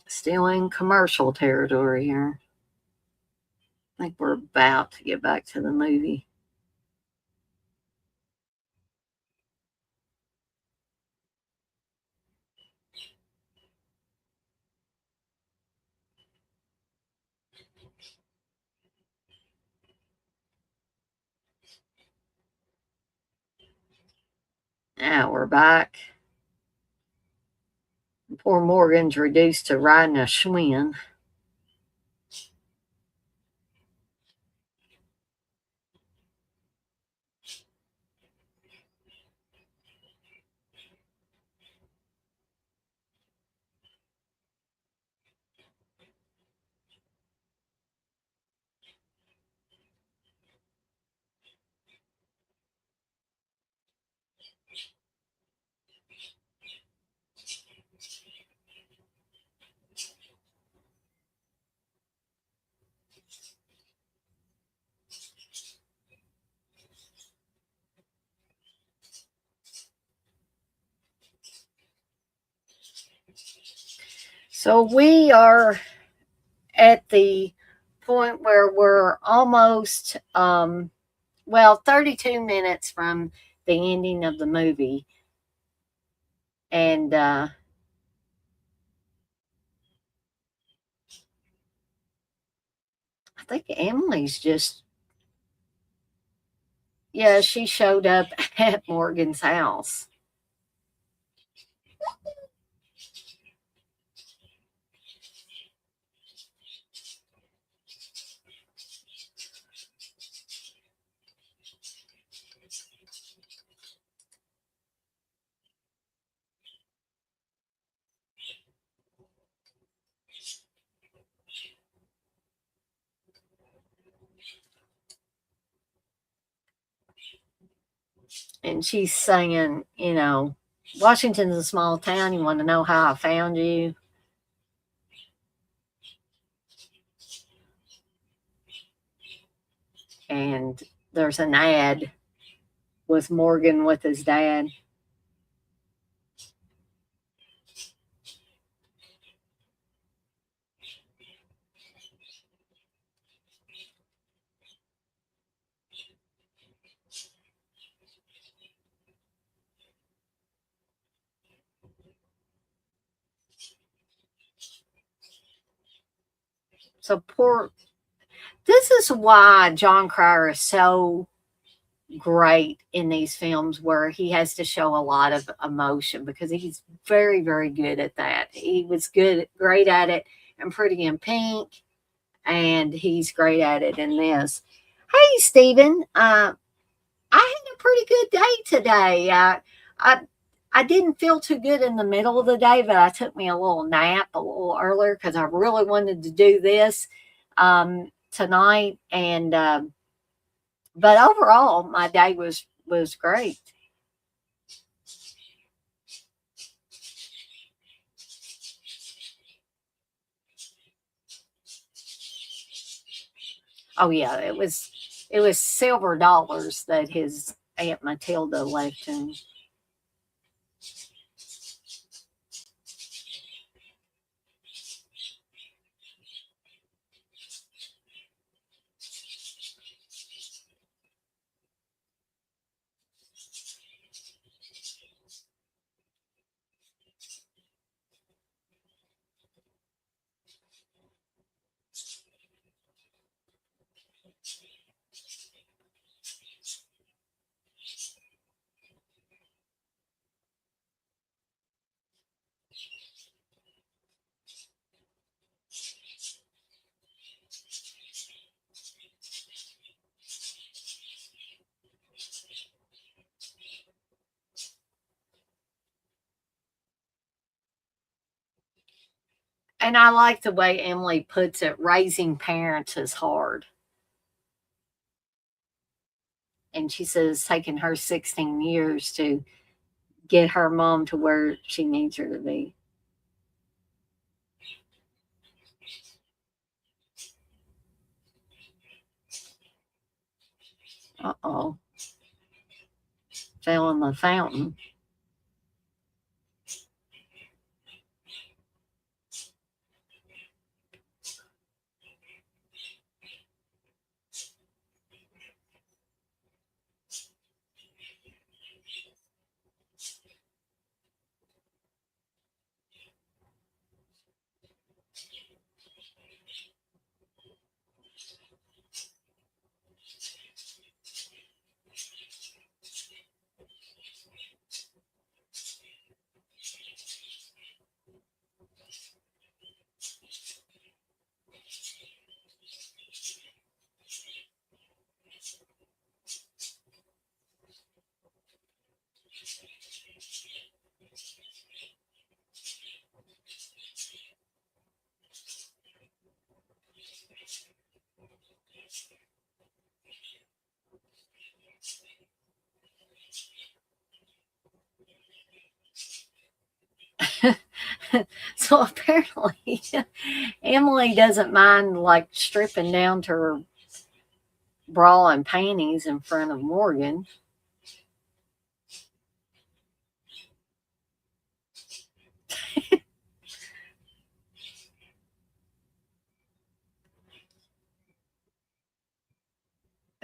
Still in commercial territory here. I think we're about to get back to the movie. Now we're back. Poor Morgan's reduced to riding a Schwinn. So we are at the point where we're almost, 32 minutes from the ending of the movie. And I think Emily's just, yeah, she showed up at Morgan's house. And she's saying, Washington's a small town. You want to know how I found you? And there's an ad with Morgan with his dad. So this is why John Cryer is so great in these films where he has to show a lot of emotion, because he's very, very good at that. He was great at it in Pretty in Pink, and he's great at it in this. Hey, Stephen, I had a pretty good day today. I didn't feel too good in the middle of the day, but I took me a little nap a little earlier because I really wanted to do this tonight. And but overall, my day was great. Oh yeah, it was silver dollars that his Aunt Matilda left him. And I like the way Emily puts it, raising parents is hard. And she says it's taken her 16 years to get her mom to where she needs her to be. Uh-oh. Fell in the fountain. So apparently Emily doesn't mind like stripping down to her bra and panties in front of Morgan.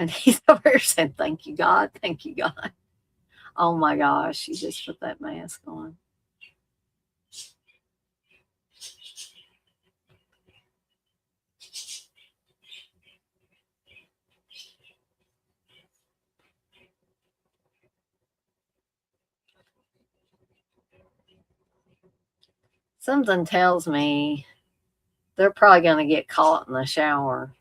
And he's over there saying, "Thank you, God. Thank you, God." Oh my gosh, you just put that mask on. Something tells me they're probably going to get caught in the shower.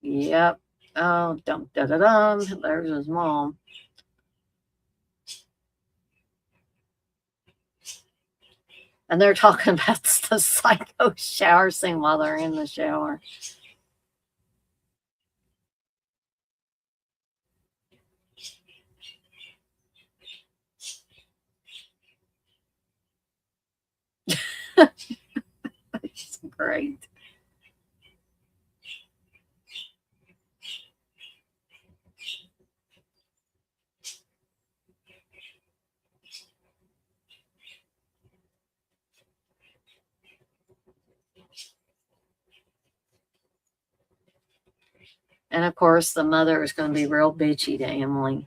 Yep. Oh, dum da da dum. There's his mom. And they're talking about the psycho shower scene while they're in the shower. It's great. And of course, the mother is going to be real bitchy to Emily.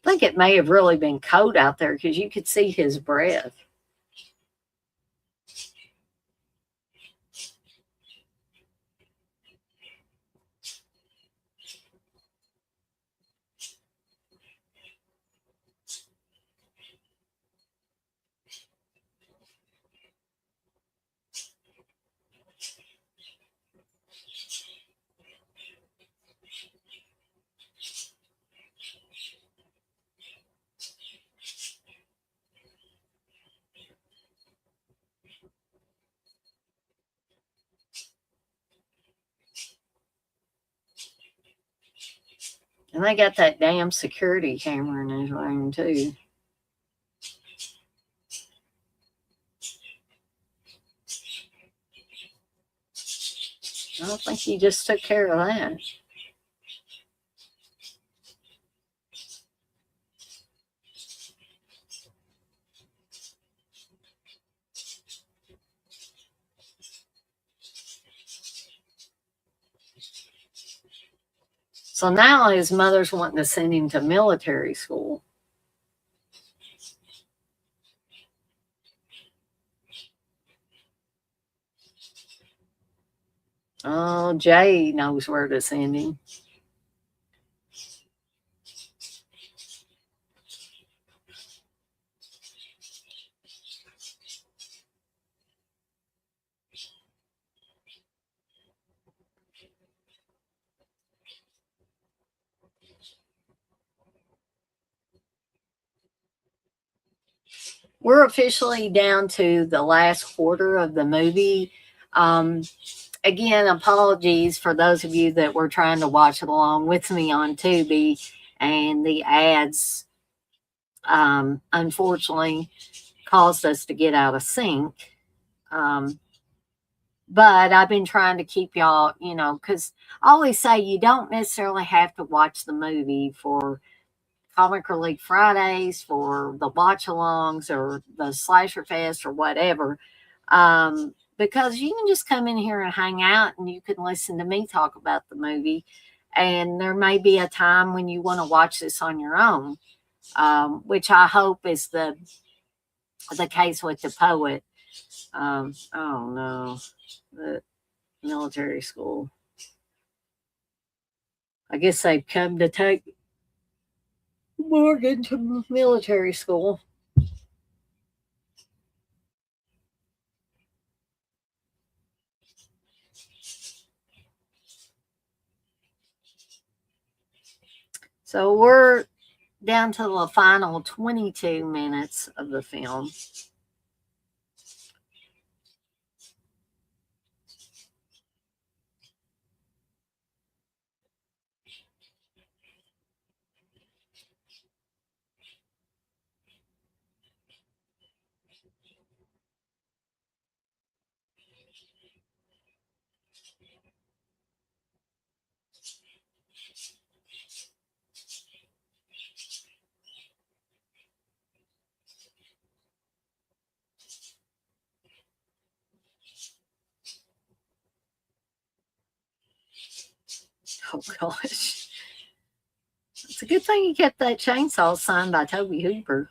I think it may have really been cold out there because you could see his breath. And they got that damn security camera in his room, too. I don't think he just took care of that. So now his mother's wanting to send him to military school. Oh, Jay knows where to send him. We're officially down to the last quarter of the movie. Again, apologies for those of you that were trying to watch along with me on Tubi, and the ads unfortunately caused us to get out of sync. But I've been trying to keep y'all, because I always say you don't necessarily have to watch the movie for Comic Relief Fridays, for the watch alongs, or the Slasher Fest, or whatever. Because you can just come in here and hang out and you can listen to me talk about the movie. And there may be a time when you want to watch this on your own, which I hope is the case with the poet. Oh no, the military school. I guess they've come to take Morgan to military school. So we're down to the final 22 minutes of the film. Oh gosh. It's a good thing you kept that chainsaw signed by Toby Hooper.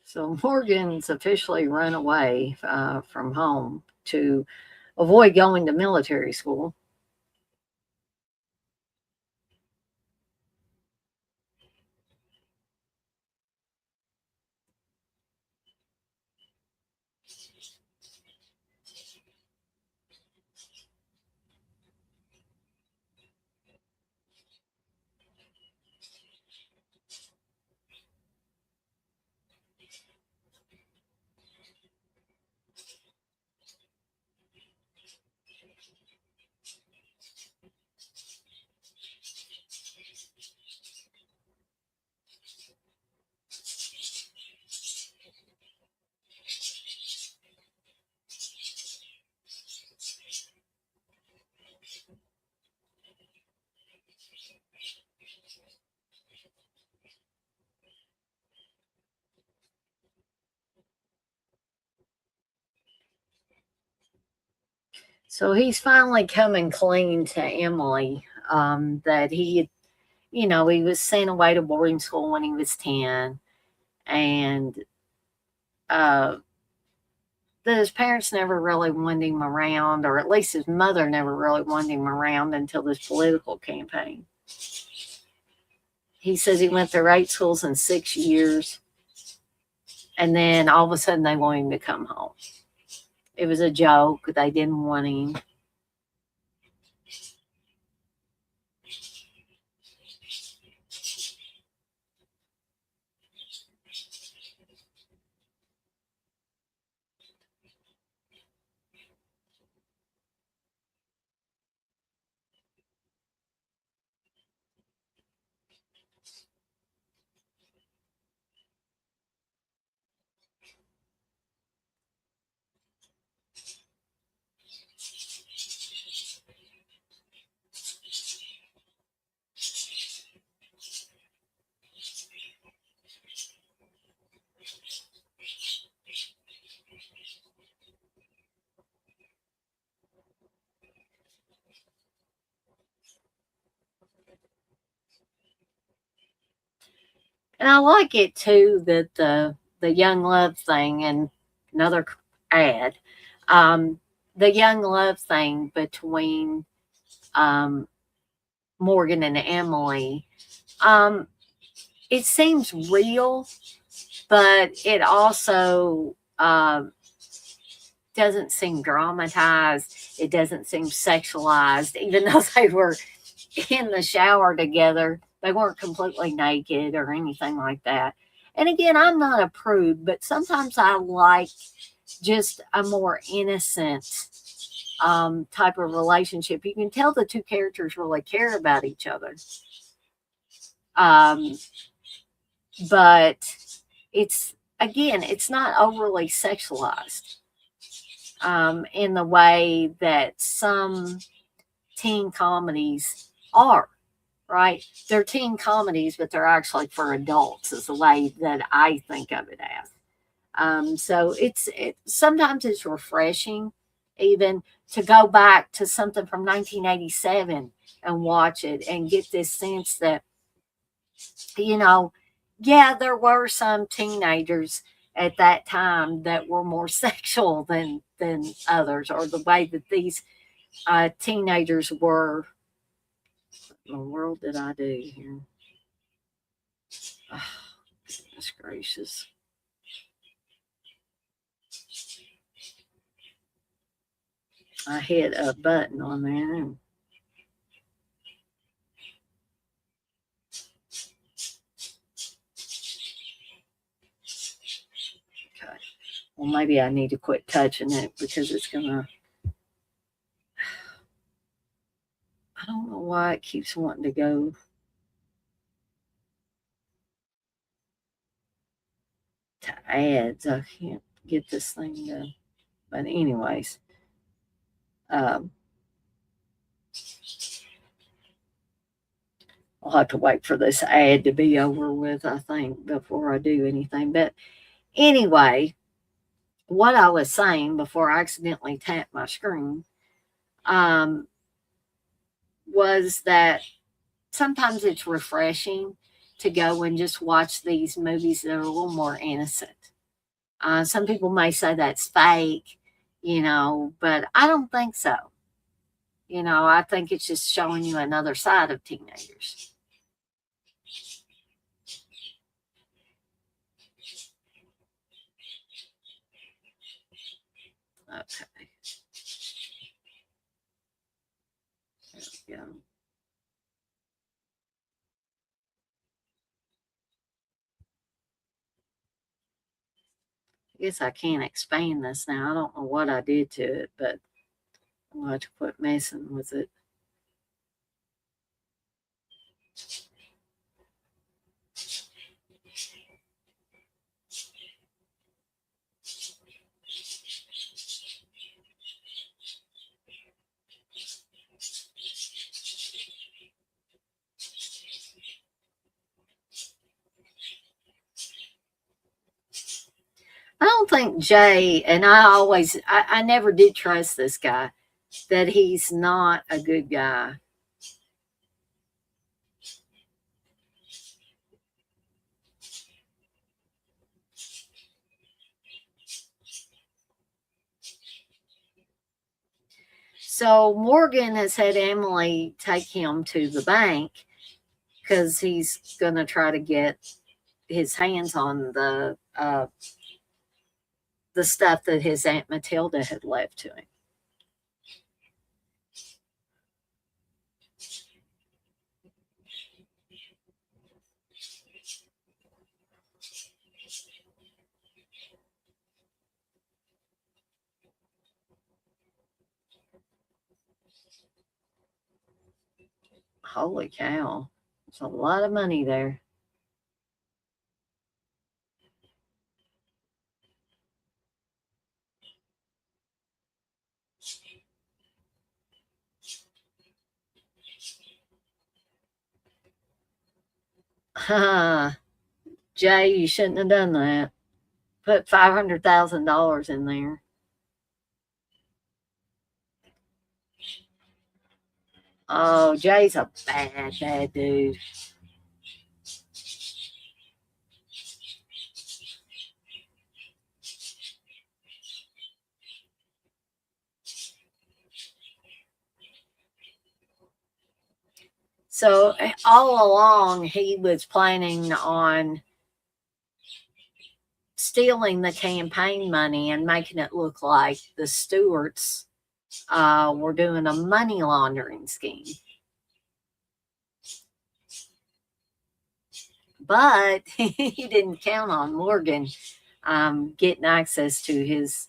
So Morgan's officially run away from home to avoid going to military school. So he's finally coming clean to Emily that he was sent away to boarding school when he was 10, and uh, that his parents never really wanted him around, or at least his mother never really wanted him around until this political campaign. He says he went through 8 schools in 6 years, and then all of a sudden they want him to come home. It was a joke. They didn't want him. And I like it too that the young love thing, and another ad, um, the young love thing between um, Morgan and Emily. Um, it seems real, but it also doesn't seem dramatized. It doesn't seem sexualized, even though they were in the shower together. They weren't completely naked or anything like that. And again, I'm not a prude, but sometimes I like just a more innocent type of relationship. You can tell the two characters really care about each other. But it's, again, it's not overly sexualized in the way that some teen comedies are, right? They're teen comedies, but they're actually for adults, is the way that I think of it as. So sometimes it's refreshing even to go back to something from 1987 and watch it and get this sense that, yeah, there were some teenagers at that time that were more sexual than others, or the way that these teenagers were. What in the world did I do here? Oh, goodness gracious. I hit a button on there. Okay. Well, maybe I need to quit touching it because it's gonna. I don't know why it keeps wanting to go. To ads. I can't get this thing to. But anyways, um, I'll have to wait for this ad to be over with, I think, before I do anything. But anyway, what I was saying before I accidentally tapped my screen was that sometimes it's refreshing to go and just watch these movies that are a little more innocent. Some people may say that's fake, but I don't think so. I think it's just showing you another side of teenagers. Okay. There we go. I guess I can't expand this now. I don't know what I did to it, but I'm going to have to quit messing with it. I don't think Jay, and I never did trust this guy, that he's not a good guy. So Morgan has had Emily take him to the bank because he's going to try to get his hands on the stuff that his Aunt Matilda had left to him. Holy cow. There's a lot of money there. Jay, you shouldn't have done that. Put $500,000 in there. Oh, Jay's a bad dude. So all along, he was planning on stealing the campaign money and making it look like the Stewarts were doing a money laundering scheme. But he didn't count on Morgan getting access to his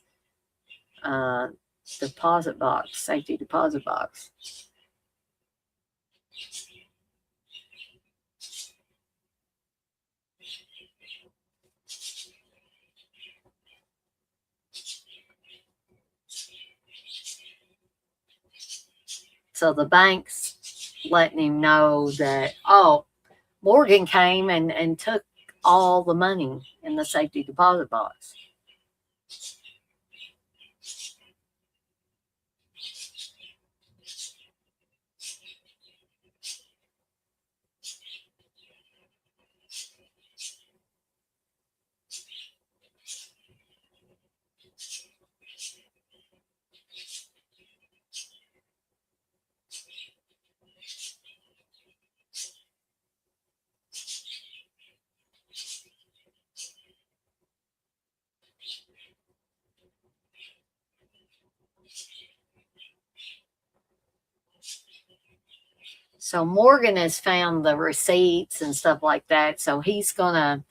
deposit box, safety deposit box. So the bank's letting him know that, oh, Morgan came and took all the money in the safety deposit box. So Morgan has found the receipts and stuff like that. So he's gonna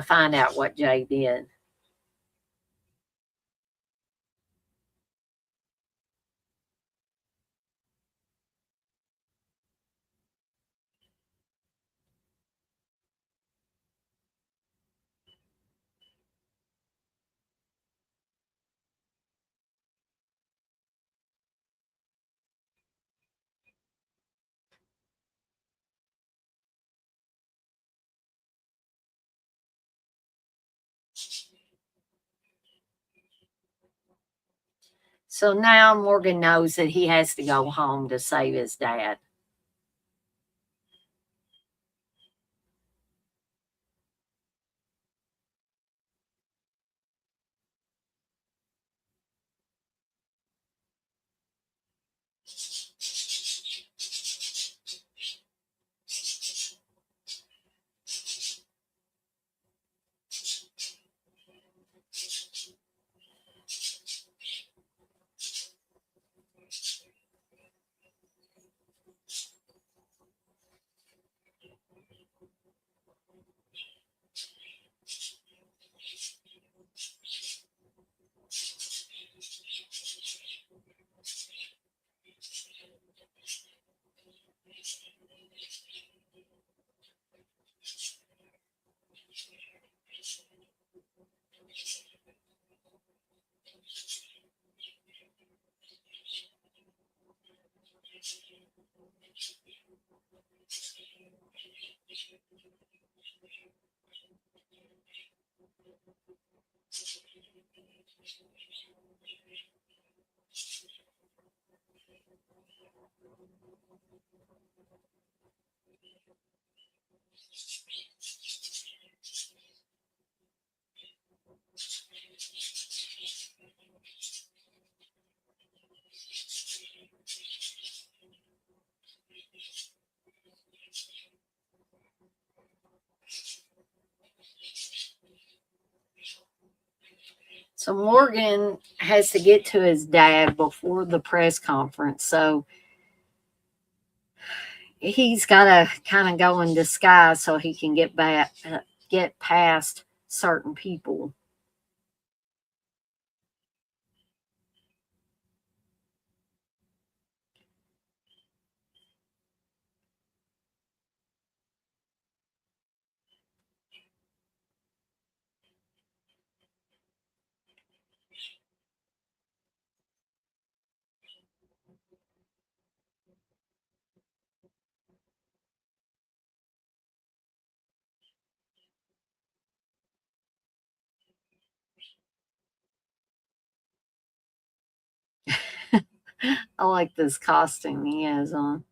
find out what Jay did. So now Morgan knows that he has to go home to save his dad. So Morgan has to get to his dad before the press conference. So he's got to kind of go in disguise so he can get past certain people. I like this costume he has on.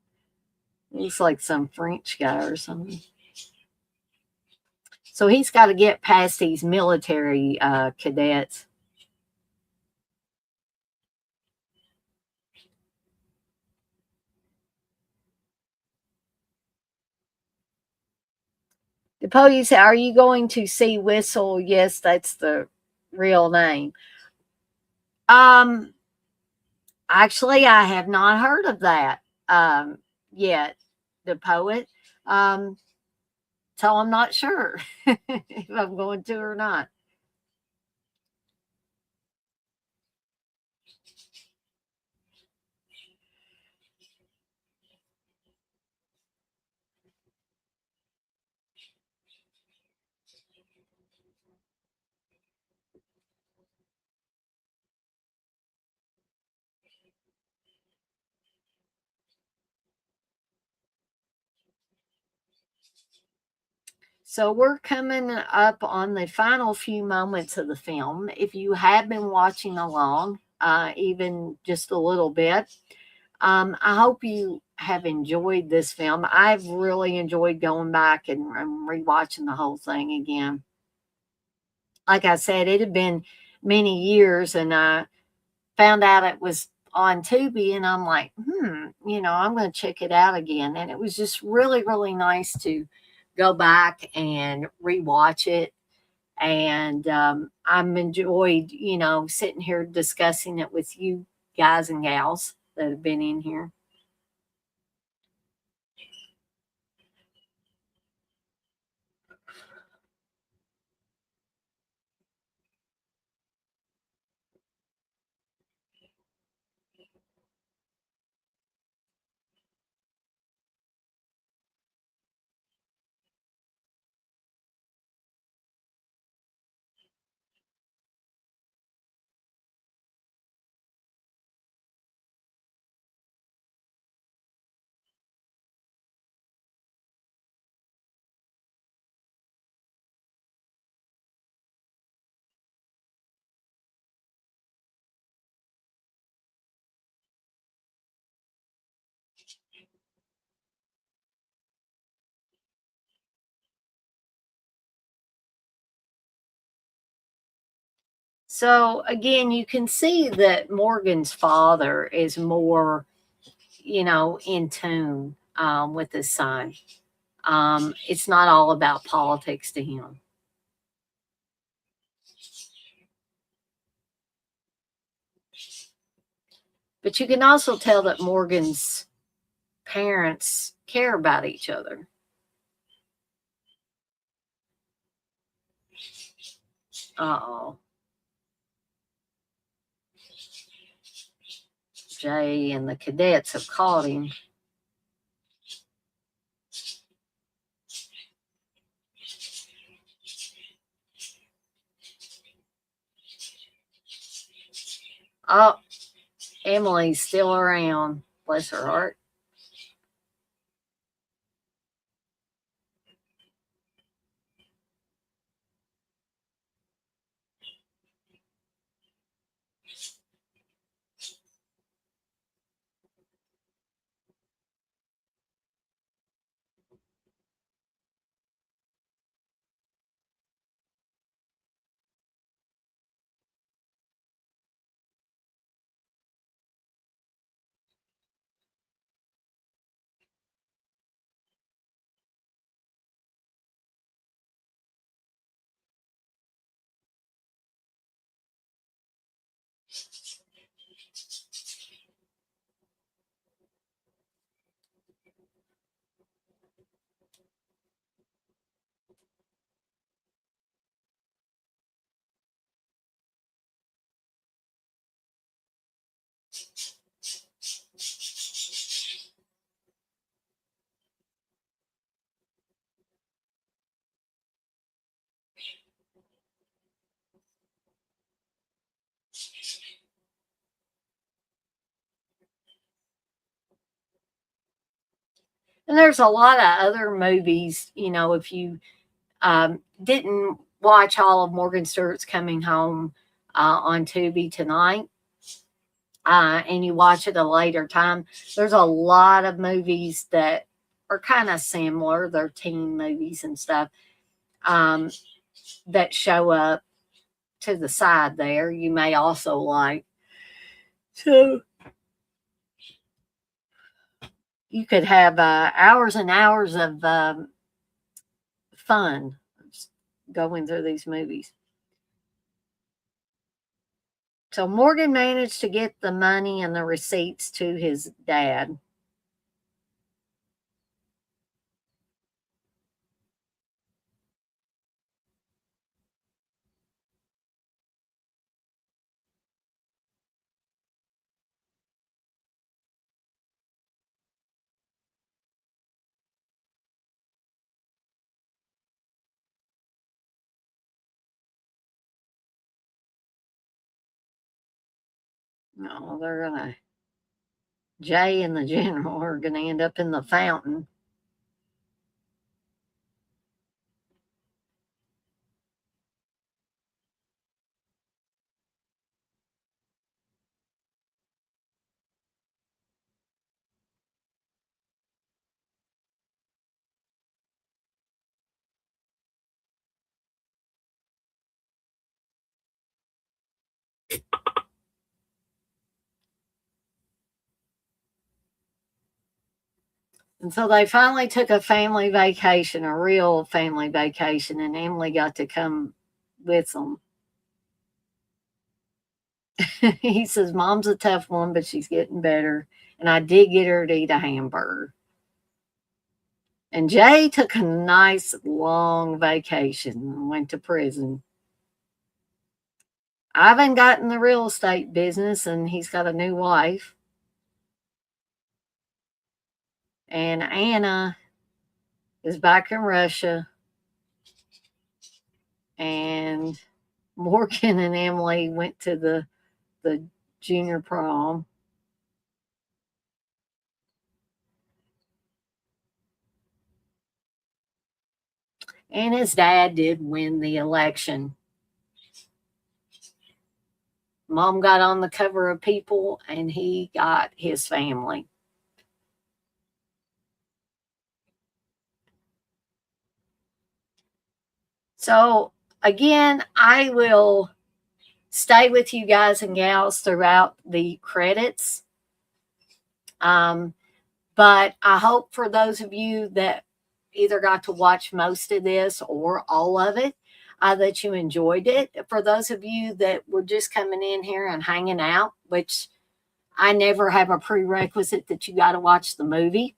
Looks like some French guy or something. So he's got to get past these military cadets. DePoe said, "Are you going to see Whistle?" Yes, that's the real name. Actually, I have not heard of that yet, the poet. Um, so I'm not sure if I'm going to or not. So we're coming up on the final few moments of the film. If you have been watching along, even just a little bit, I hope you have enjoyed this film. I've really enjoyed going back and rewatching the whole thing again. Like I said, it had been many years, and I found out it was on Tubi, and I'm like, I'm going to check it out again. And it was just really, really nice to go back and rewatch it. And I'm enjoyed, sitting here discussing it with you guys and gals that have been in here. So again, you can see that Morgan's father is more, in tune with his son. It's not all about politics to him. But you can also tell that Morgan's parents care about each other. Uh-oh. Jay and the cadets have caught him. Oh, Emily's still around. Bless her heart. And there's a lot of other movies, if you didn't watch all of Morgan Stewart's Coming Home on Tubi tonight, and you watch it a later time, there's a lot of movies that are kind of similar. They're teen movies and stuff that show up to the side there. You may also like. So you could have hours and hours of fun going through these movies. So Morgan managed to get the money and the receipts to his dad. No, they're gonna Jay and the general are gonna end up in the fountain. And so they finally took a family vacation, a real family vacation, and Emily got to come with them. He says, Mom's a tough one, but she's getting better. And I did get her to eat a hamburger. And Jay took a nice long vacation and went to prison. Ivan got in the real estate business and he's got a new wife. And Anna is back in Russia. And Morgan and Emily went to the junior prom. And his dad did win the election. Mom got on the cover of People and he got his family. So again, I will stay with you guys and gals throughout the credits. But I hope for those of you that either got to watch most of this or all of it, that you enjoyed it. For those of you that were just coming in here and hanging out, which I never have a prerequisite that you got to watch the movie.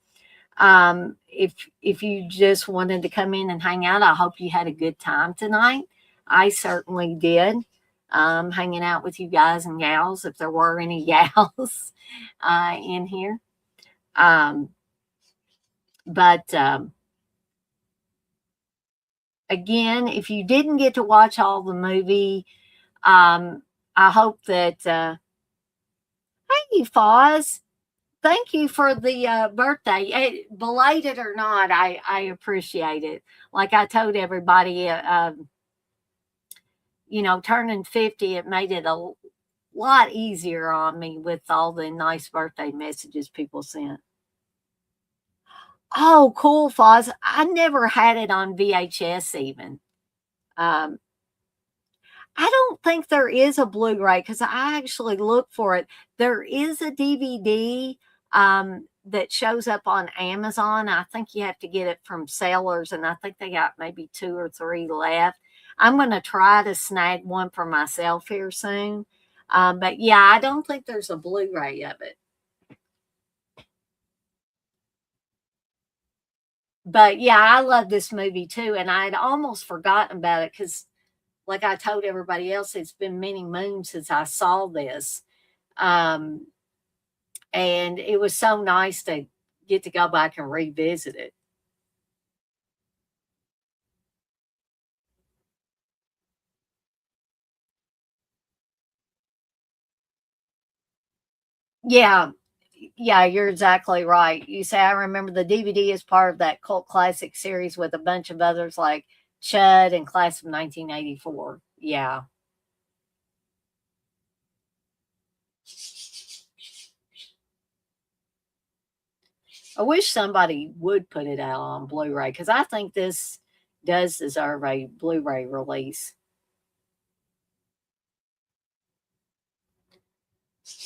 If you just wanted to come in and hang out, I hope you had a good time tonight. I certainly did. Hanging out with you guys and gals, if there were any gals in here. But again, if you didn't get to watch all the movie, I hope that hey, Foz, thank you for the birthday. Belated or not, I appreciate it. Like I told everybody, turning 50, it made it a lot easier on me with all the nice birthday messages people sent. Oh, cool, Foz. I never had it on VHS even. I don't think there is a Blu-ray because I actually looked for it. There is a DVD that shows up on Amazon. I think you have to get it from sellers, and I think they got maybe 2 or 3 left. I'm going to try to snag one for myself here soon. But yeah, I don't think there's a Blu-ray of it. But yeah, I love this movie too. And I'd almost forgotten about it because, like I told everybody else, it's been many moons since I saw this. And it was so nice to get to go back and revisit it. Yeah. Yeah, you're exactly right. You say, I remember the DVD is part of that cult classic series with a bunch of others like Chud and Class of 1984. Yeah. I wish somebody would put it out on Blu-ray because I think this does deserve a Blu-ray release.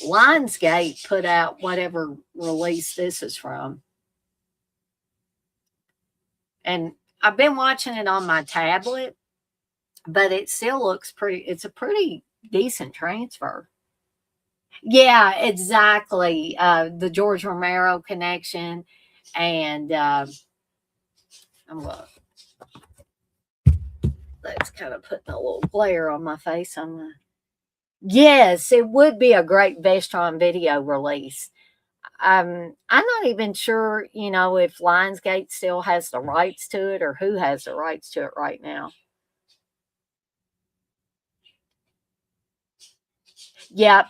Lionsgate put out whatever release this is from. And I've been watching it on my tablet, but it still looks pretty. It's a pretty decent transfer. Yeah, exactly. The George Romero connection, and I'm gonna, that's kind of putting a little glare on my face. Yes, it would be a great Vestron video release. I'm not even sure, if Lionsgate still has the rights to it or who has the rights to it right now. Yep,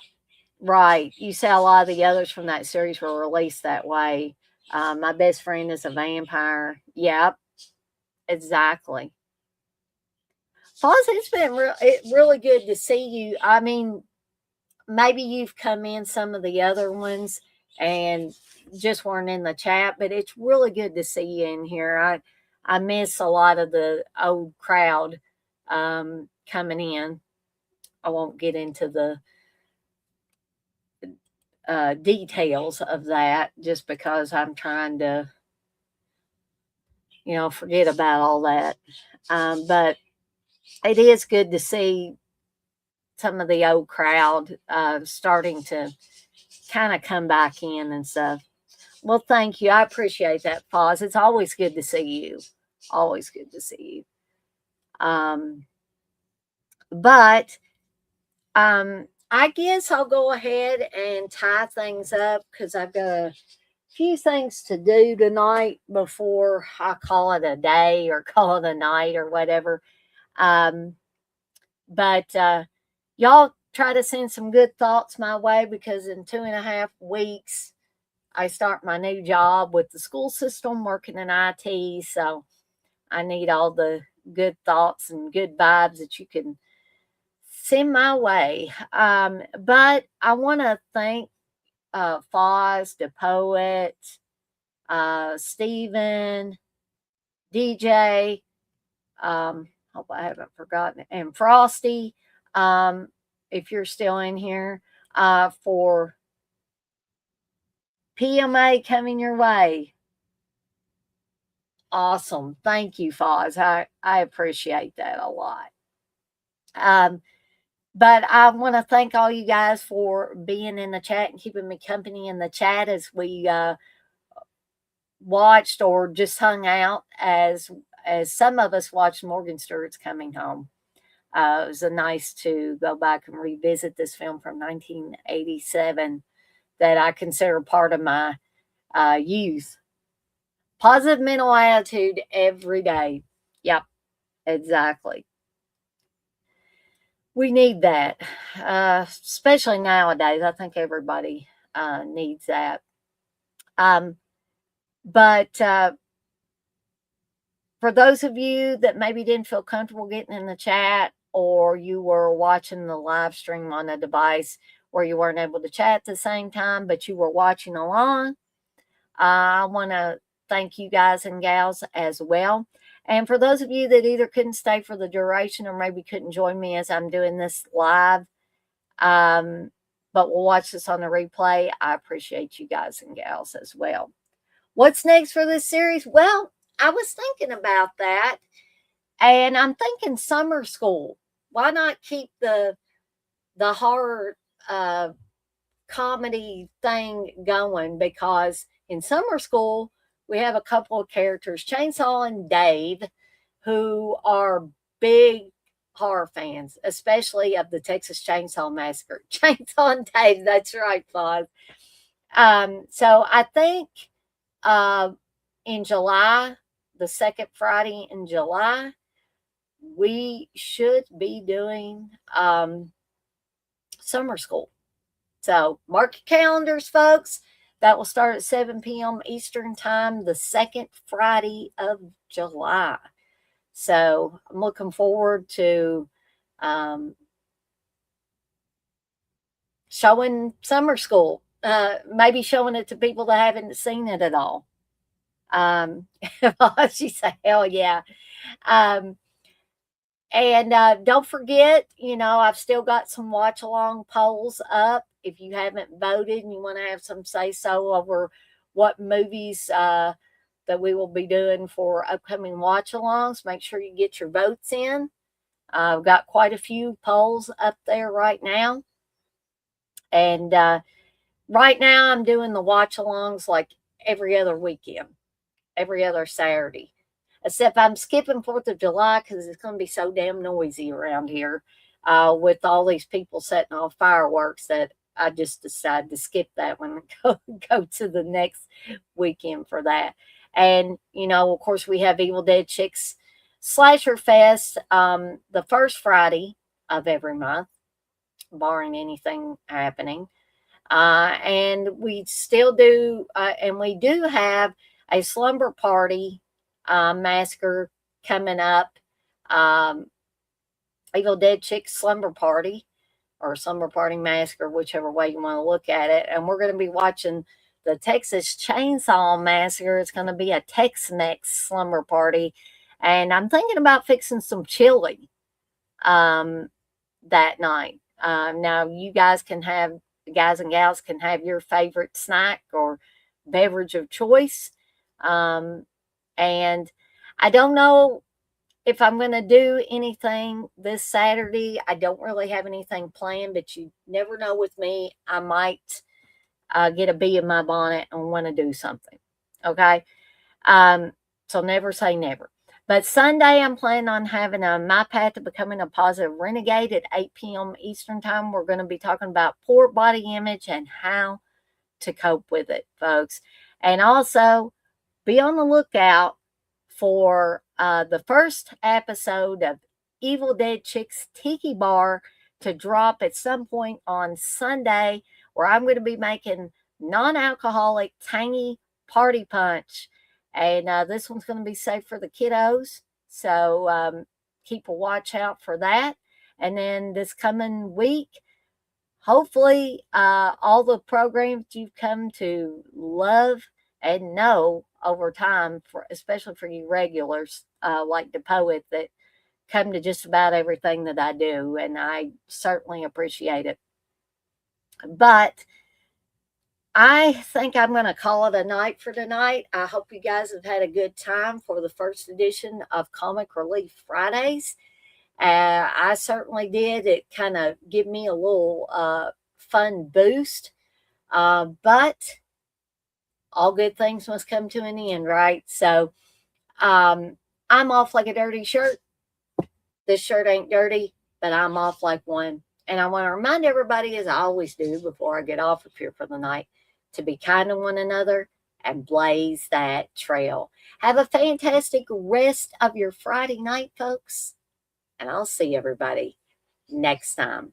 right. You say a lot of the others from that series were released that way. My best friend is a vampire. Yep, exactly. Foz, it's been really good to see you. I mean, maybe you've come in some of the other ones and just weren't in the chat, but it's really good to see you in here. I miss a lot of the old crowd coming in. I won't get into the details of that just because I'm trying to, forget about all that. But it is good to see some of the old crowd starting to kind of come back in and stuff. Well, thank you. I appreciate that, Foz. It's always good to see you. Always good to see you. But I guess I'll go ahead and tie things up because I've got a few things to do tonight before I call it a day or call it a night or whatever. But y'all try to send some good thoughts my way because in 2.5 weeks, I start my new job with the school system working in IT. So I need all the good thoughts and good vibes that you can send my way. But I want to thank Foz, the poet, Stephen, DJ. Hope I haven't forgotten, and Frosty. If you're still in here, for PMA coming your way. Awesome. Thank you, Foz. I appreciate that a lot. But I want to thank all you guys for being in the chat and keeping me company in the chat as we watched or just hung out as some of us watched Morgan Stewart's Coming Home. It was nice to go back and revisit this film from 1987 that I consider part of my youth. Positive mental attitude every day. Yep, exactly. We need that, especially nowadays. I think everybody needs that. But for those of you that maybe didn't feel comfortable getting in the chat or you were watching the live stream on a device where you weren't able to chat at the same time, but you were watching along, I want to thank you guys and gals as well. And for those of you that either couldn't stay for the duration or maybe couldn't join me as I'm doing this live, but will watch this on the replay, I appreciate you guys and gals as well. What's next for this series? Well, I was thinking about that, and I'm thinking summer school. Why not keep the horror comedy thing going? Because in summer school, we have a couple of characters, Chainsaw and Dave, who are big horror fans, especially of the Texas Chainsaw Massacre. Chainsaw and Dave, that's right, Foz. So I think in July, the second Friday in July, we should be doing summer school. So mark your calendars, folks. That will start at 7 p.m. Eastern time, the second Friday of July. So I'm looking forward to showing summer schold, maybe showing it to people that haven't seen it at all. She said, hell yeah. And don't forget, I've still got some watch along polls up. If you haven't voted and you want to have some say so over what movies that we will be doing for upcoming watch-alongs. Make sure you get your votes in. I've got quite a few polls up there right now. And right now I'm doing the watch-alongs like every other weekend, every other Saturday. Except I'm skipping 4th of July because it's going to be so damn noisy around here with all these people setting off fireworks that I just decided to skip that one and go to the next weekend for that. And, you know, of course, we have Evil Dead Chicks Slasher Fest the first Friday of every month, barring anything happening. And we still do, and we do have a slumber party massacre coming up. Evil Dead Chicks Slumber Party or Slumber Party Massacre, whichever way you want to look at it. And we're going to be watching the Texas Chainsaw Massacre. It's going to be a Tex-Mex slumber party. And I'm thinking about fixing some chili that night. Now, you guys can have, guys and gals can have your favorite snack or beverage of choice. And I don't know if I'm going to do anything this Saturday. I don't really have anything planned, but you never know with me. I might get a bee in my bonnet and want to do something. Okay. So never say never. But Sunday, I'm planning on having My Path to Becoming a Positive Renegade at 8 p.m. Eastern Time. We're going to be talking about poor body image and how to cope with it, folks. And also, be on the lookout for the first episode of Evil Dead Chicks Tiki Bar to drop at some point on Sunday, where I'm going to be making non-alcoholic tangy party punch. And this one's going to be safe for the kiddos. So keep a watch out for that. And then this coming week, hopefully all the programs you've come to love and know over time, especially for you regulars like the poet that come to just about everything that I do. And I certainly appreciate it. But I think I'm going to call it a night for tonight. I hope you guys have had a good time for the first edition of Comic Relief Fridays. I certainly did. It kind of gave me a little fun boost. But all good things must come to an end, right? So I'm off like a dirty shirt. This shirt ain't dirty, but I'm off like one. And I want to remind everybody, as I always do before I get off of here for the night, to be kind to one another and blaze that trail. Have a fantastic rest of your Friday night, folks. And I'll see everybody next time.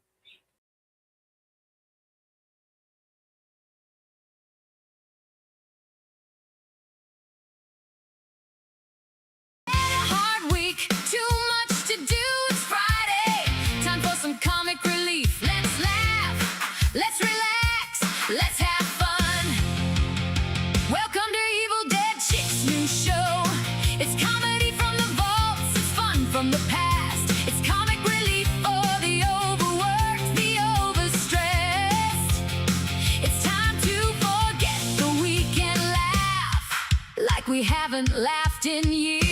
Hard week, too much to do. It's Friday. Time for some comic relief. Let's laugh. Let's relax. Let's have fun. Welcome to Evil Dead Chicks' new show. It's comedy from the vaults. It's fun from the past. It's comic relief for the overworked, the overstressed. It's time to forget the week and laugh like we haven't laughed in years.